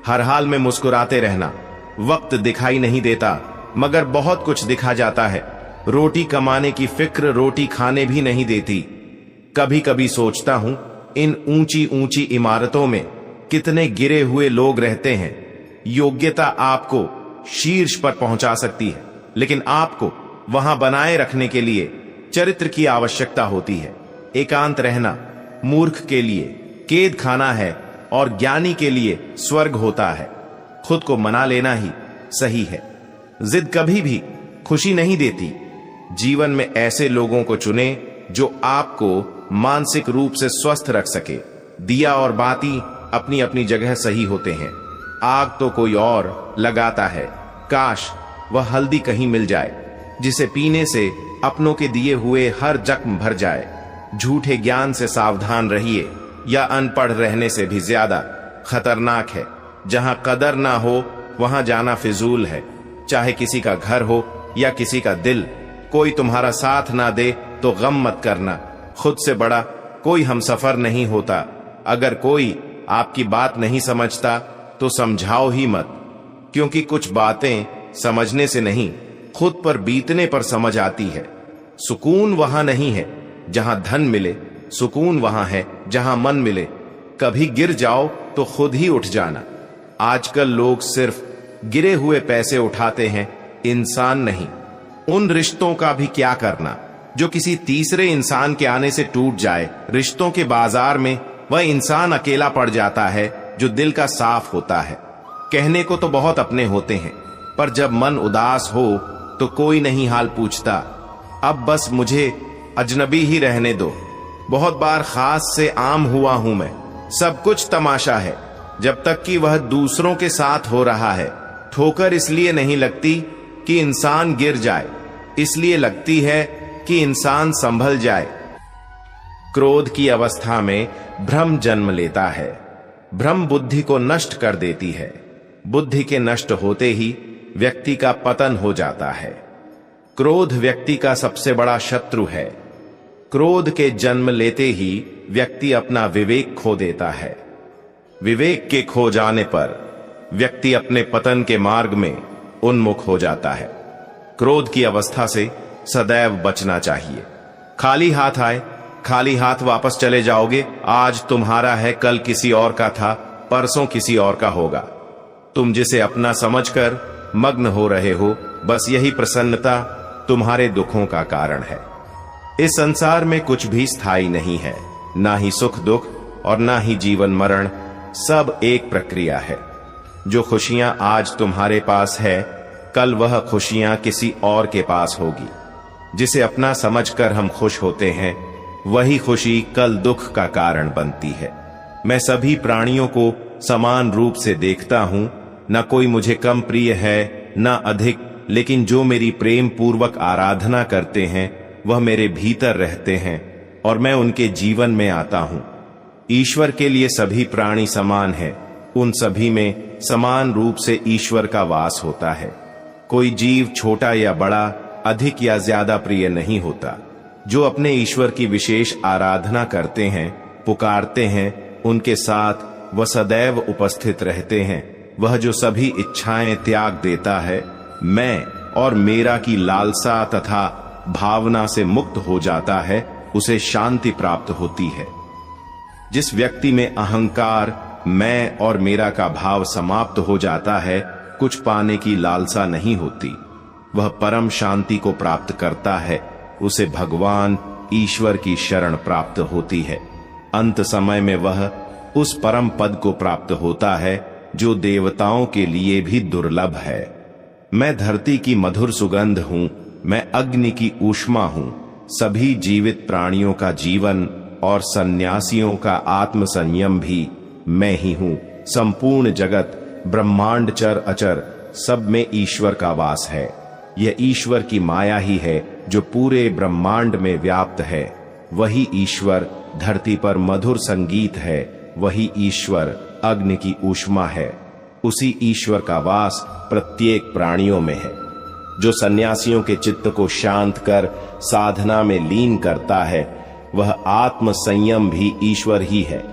हर हाल में मुस्कुराते रहना। वक्त दिखाई नहीं देता मगर बहुत कुछ दिखा जाता है। रोटी कमाने की फिक्र रोटी खाने भी नहीं देती। कभी कभी सोचता हूं इन ऊंची ऊंची इमारतों में कितने गिरे हुए लोग रहते हैं। योग्यता आपको शीर्ष पर पहुंचा सकती है, लेकिन आपको वहां बनाए रखने के लिए चरित्र की आवश्यकता होती है। एकांत रहना मूर्ख के लिए कैद खाना है और ज्ञानी के लिए स्वर्ग होता है। खुद को मना लेना ही सही है। जिद कभी भी खुशी नहीं देती। जीवन में ऐसे लोगों को चुने जो आपको मानसिक रूप से स्वस्थ रख सके। दिया और बाती अपनी अपनी जगह सही होते हैं। आग तो कोई और लगाता है। काश वह हल्दी कहीं मिल जाए जिसे पीने से अपनों के दिए हुए हर जख्म भर जाए। झूठे ज्ञान से सावधान रहिए, या अनपढ़ रहने से भी ज्यादा खतरनाक है। जहां कदर ना हो वहां जाना फिजूल है। चाहे किसी का घर हो या किसी का दिल, कोई तुम्हारा साथ ना दे तो गम मत करना। खुद से बड़ा कोई हमसफर नहीं होता। अगर कोई आपकी बात नहीं समझता तो समझाओ ही मत, क्योंकि कुछ बातें समझने से नहीं खुद पर बीतने पर समझ आती है। सुकून वहां नहीं है जहां धन मिले, सुकून वहां है जहां मन मिले। कभी गिर जाओ तो खुद ही उठ जाना। आजकल लोग सिर्फ गिरे हुए पैसे उठाते हैं, इंसान नहीं। उन रिश्तों का भी क्या करना जो किसी तीसरे इंसान के आने से टूट जाए। रिश्तों के बाजार में वह इंसान अकेला पड़ जाता है जो दिल का साफ होता है। कहने को तो बहुत अपने होते हैं, पर जब मन उदास हो तो कोई नहीं हाल पूछता। अब बस मुझे अजनबी ही रहने दो। बहुत बार खास से आम हुआ हूं मैं। सब कुछ तमाशा है जब तक कि वह दूसरों के साथ हो रहा है। ठोकर इसलिए नहीं लगती कि इंसान गिर जाए, इसलिए लगती है कि इंसान संभल जाए। क्रोध की अवस्था में भ्रम जन्म लेता है। भ्रम बुद्धि को नष्ट कर देती है। बुद्धि के नष्ट होते ही व्यक्ति का पतन हो जाता है। क्रोध व्यक्ति का सबसे बड़ा शत्रु है। क्रोध के जन्म लेते ही व्यक्ति अपना विवेक खो देता है। विवेक के खो जाने पर व्यक्ति अपने पतन के मार्ग में उन्मुख हो जाता है। क्रोध की अवस्था से सदैव बचना चाहिए। खाली हाथ आए, खाली हाथ वापस चले जाओगे। आज तुम्हारा है, कल किसी और का था, परसों किसी और का होगा। तुम जिसे अपना समझकर मग्न हो रहे हो, बस यही प्रसन्नता तुम्हारे दुखों का कारण है। इस संसार में कुछ भी स्थायी नहीं है, ना ही सुख दुख और ना ही जीवन मरण। सब एक प्रक्रिया है। जो खुशियां आज तुम्हारे पास है, कल वह खुशियां किसी और के पास होगी। जिसे अपना समझकर हम खुश होते हैं, वही खुशी कल दुख का कारण बनती है। मैं सभी प्राणियों को समान रूप से देखता हूं। न कोई मुझे कम प्रिय है न अधिक, लेकिन जो मेरी प्रेम पूर्वक आराधना करते हैं वह मेरे भीतर रहते हैं और मैं उनके जीवन में आता हूं। ईश्वर के लिए सभी प्राणी समान है, उन सभी में समान रूप से ईश्वर का वास होता है। कोई जीव छोटा या बड़ा, अधिक या ज्यादा प्रिय नहीं होता। जो अपने ईश्वर की विशेष आराधना करते हैं, पुकारते हैं, उनके साथ वह सदैव उपस्थित रहते हैं। वह जो सभी इच्छाएं त्याग देता है, मैं और मेरा की लालसा तथा भावना से मुक्त हो जाता है, उसे शांति प्राप्त होती है। जिस व्यक्ति में अहंकार, मैं और मेरा का भाव समाप्त हो जाता है, कुछ पाने की लालसा नहीं होती, वह परम शांति को प्राप्त करता है, उसे भगवान ईश्वर की शरण प्राप्त होती है। अंत समय में वह उस परम पद को प्राप्त होता है जो देवताओं के लिए भी दुर्लभ है। मैं धरती की मधुर सुगंध हूं, मैं अग्नि की ऊष्मा हूं, सभी जीवित प्राणियों का जीवन और सन्यासियों का आत्म संयम भी मैं ही हूं। संपूर्ण जगत, ब्रह्मांड, चर अचर, सब में ईश्वर का वास है। यह ईश्वर की माया ही है जो पूरे ब्रह्मांड में व्याप्त है। वही ईश्वर धरती पर मधुर संगीत है, वही ईश्वर अग्नि की ऊष्मा है। उसी ईश्वर का वास प्रत्येक प्राणियों में है। जो सन्यासियों के चित्त को शांत कर साधना में लीन करता है, वह आत्म संयम भी ईश्वर ही है।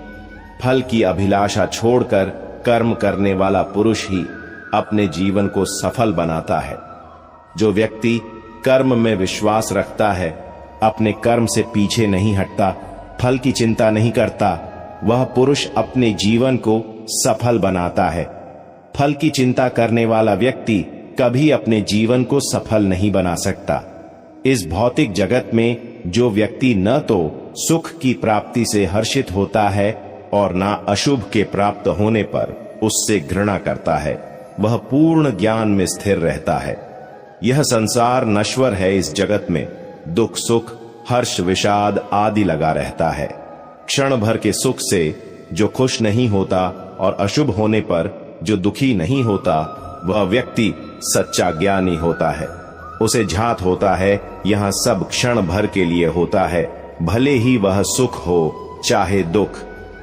फल की अभिलाषा छोड़कर कर्म करने वाला पुरुष ही अपने जीवन को सफल बनाता है। जो व्यक्ति कर्म में विश्वास रखता है, अपने कर्म से पीछे नहीं हटता, फल की चिंता नहीं करता, वह पुरुष अपने जीवन को सफल बनाता है। फल की चिंता करने वाला व्यक्ति कभी अपने जीवन को सफल नहीं बना सकता। इस भौतिक जगत में जो व्यक्ति न तो सुख की प्राप्ति से हर्षित होता है और न अशुभ के प्राप्त होने पर उससे घृणा करता है, वह पूर्ण ज्ञान में स्थिर रहता है। यह संसार नश्वर है। इस जगत में दुख, सुख, हर्ष, विषाद आदि लगा रहता है। क्षण भर के सुख से जो खुश नहीं होता और अशुभ होने पर जो दुखी नहीं होता, वह व्यक्ति सच्चा ज्ञानी होता है। उसे झात होता है यहां सब क्षण भर के लिए होता है, भले ही वह सुख हो चाहे दुख।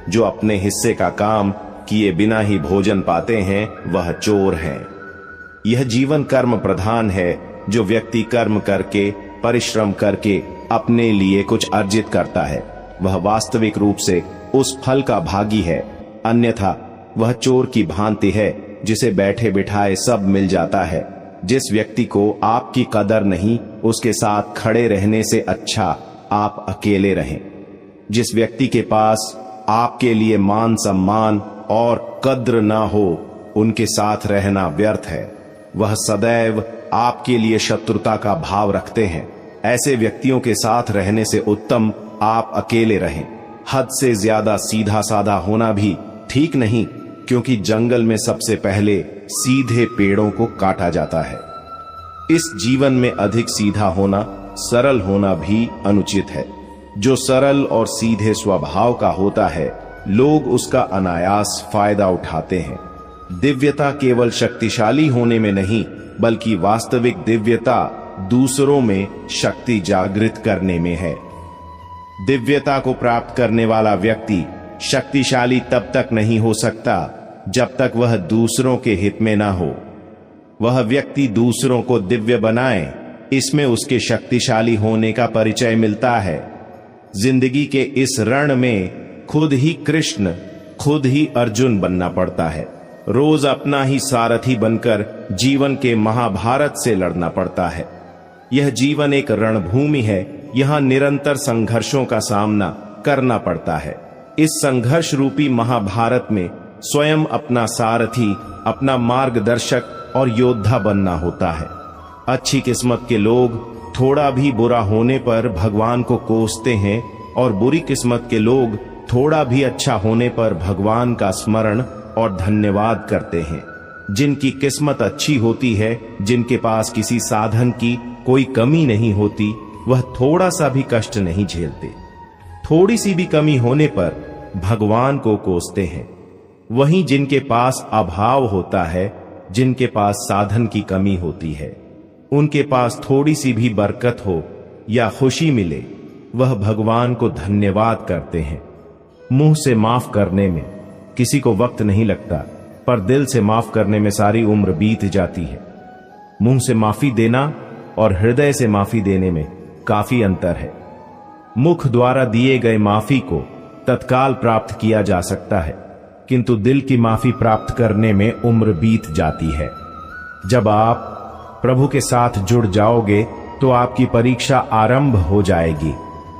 जो अपने हिस्से का काम किए बिना ही भोजन पाते हैं, वह चोर हैं। यह जीवन कर्म प्रधान है। जो व्यक्ति कर्म करके, परिश्रम करके अपने लिए कुछ अर्जित करता है, वह वास्तविक रूप से उस फल का भागी है। अन्यथा वह चोर की भांति है, जिसे बैठे बिठाए सब मिल जाता है। जिस व्यक्ति को आपकी कदर नहीं, उसके साथ खड़े रहने से अच्छा आप अकेले रहें। जिस व्यक्ति के पास आपके लिए मान सम्मान और कद्र ना हो, उनके साथ रहना व्यर्थ है। वह सदैव आपके लिए शत्रुता का भाव रखते हैं। ऐसे व्यक्तियों के साथ रहने से उत्तम आप अकेले रहें। हद से ज्यादा सीधा साधा होना भी ठीक नहीं, क्योंकि जंगल में सबसे पहले सीधे पेड़ों को काटा जाता है। इस जीवन में अधिक सीधा होना, सरल होना भी अनुचित है। जो सरल और सीधे स्वभाव का होता है, लोग उसका अनायास फायदा उठाते हैं। दिव्यता केवल शक्तिशाली होने में नहीं, बल्कि वास्तविक दिव्यता दूसरों में शक्ति जागृत करने में है। दिव्यता को प्राप्त करने वाला व्यक्ति शक्तिशाली तब तक नहीं हो सकता जब तक वह दूसरों के हित में ना हो। वह व्यक्ति दूसरों को दिव्य बनाए, इसमें उसके शक्तिशाली होने का परिचय मिलता है। जिंदगी के इस रण में खुद ही कृष्ण, खुद ही अर्जुन बनना पड़ता है। रोज अपना ही सारथी बनकर जीवन के महाभारत से लड़ना पड़ता है। यह जीवन एक रणभूमि है। यहां निरंतर संघर्षों का सामना करना पड़ता है। इस संघर्ष रूपी महाभारत में स्वयं अपना सारथी, अपना मार्गदर्शक और योद्धा बनना होता है। अच्छी किस्मत के लोग थोड़ा भी बुरा होने पर भगवान को कोसते हैं, और बुरी किस्मत के लोग थोड़ा भी अच्छा होने पर भगवान का स्मरण और धन्यवाद करते हैं। जिनकी किस्मत अच्छी होती है, जिनके पास किसी साधन की कोई कमी नहीं होती, वह थोड़ा सा भी कष्ट नहीं झेलते। थोड़ी सी भी कमी होने पर भगवान को कोसते हैं। वहीं जिनके पास अभाव होता है, जिनके पास साधन की कमी होती है, उनके पास थोड़ी सी भी बरकत हो या खुशी मिले, वह भगवान को धन्यवाद करते हैं। मुंह से माफ करने में किसी को वक्त नहीं लगता, पर दिल से माफ करने में सारी उम्र बीत जाती है। मुंह से माफी देना और हृदय से माफी देने में काफी अंतर है। मुख द्वारा दिए गए माफी को तत्काल प्राप्त किया जा सकता है, किंतु दिल की माफी प्राप्त करने में उम्र बीत जाती है। जब आप प्रभु के साथ जुड़ जाओगे तो आपकी परीक्षा आरंभ हो जाएगी।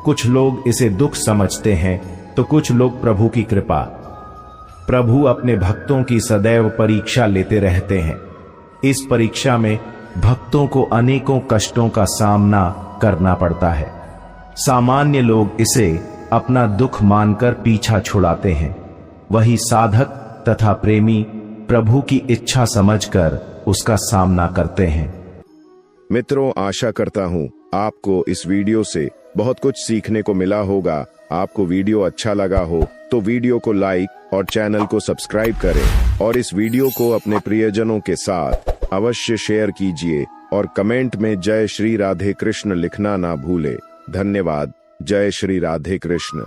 कुछ लोग इसे दुख समझते हैं तो कुछ लोग प्रभु की कृपा। प्रभु अपने भक्तों की सदैव परीक्षा लेते रहते हैं। इस परीक्षा में भक्तों को अनेकों कष्टों का सामना करना पड़ता है। सामान्य लोग इसे अपना दुख मानकर पीछा छुड़ाते हैं। वही साधक तथा प्रेमी प्रभु की इच्छा समझकर उसका सामना करते हैं। मित्रों, आशा करता हूं आपको इस वीडियो से बहुत कुछ सीखने को मिला होगा। आपको वीडियो अच्छा लगा हो तो वीडियो को लाइक और चैनल को सब्सक्राइब करें और इस वीडियो को अपने प्रियजनों के साथ अवश्य शेयर कीजिए और कमेंट में जय श्री राधे कृष्ण लिखना ना भूले। धन्यवाद। जय श्री राधे कृष्ण।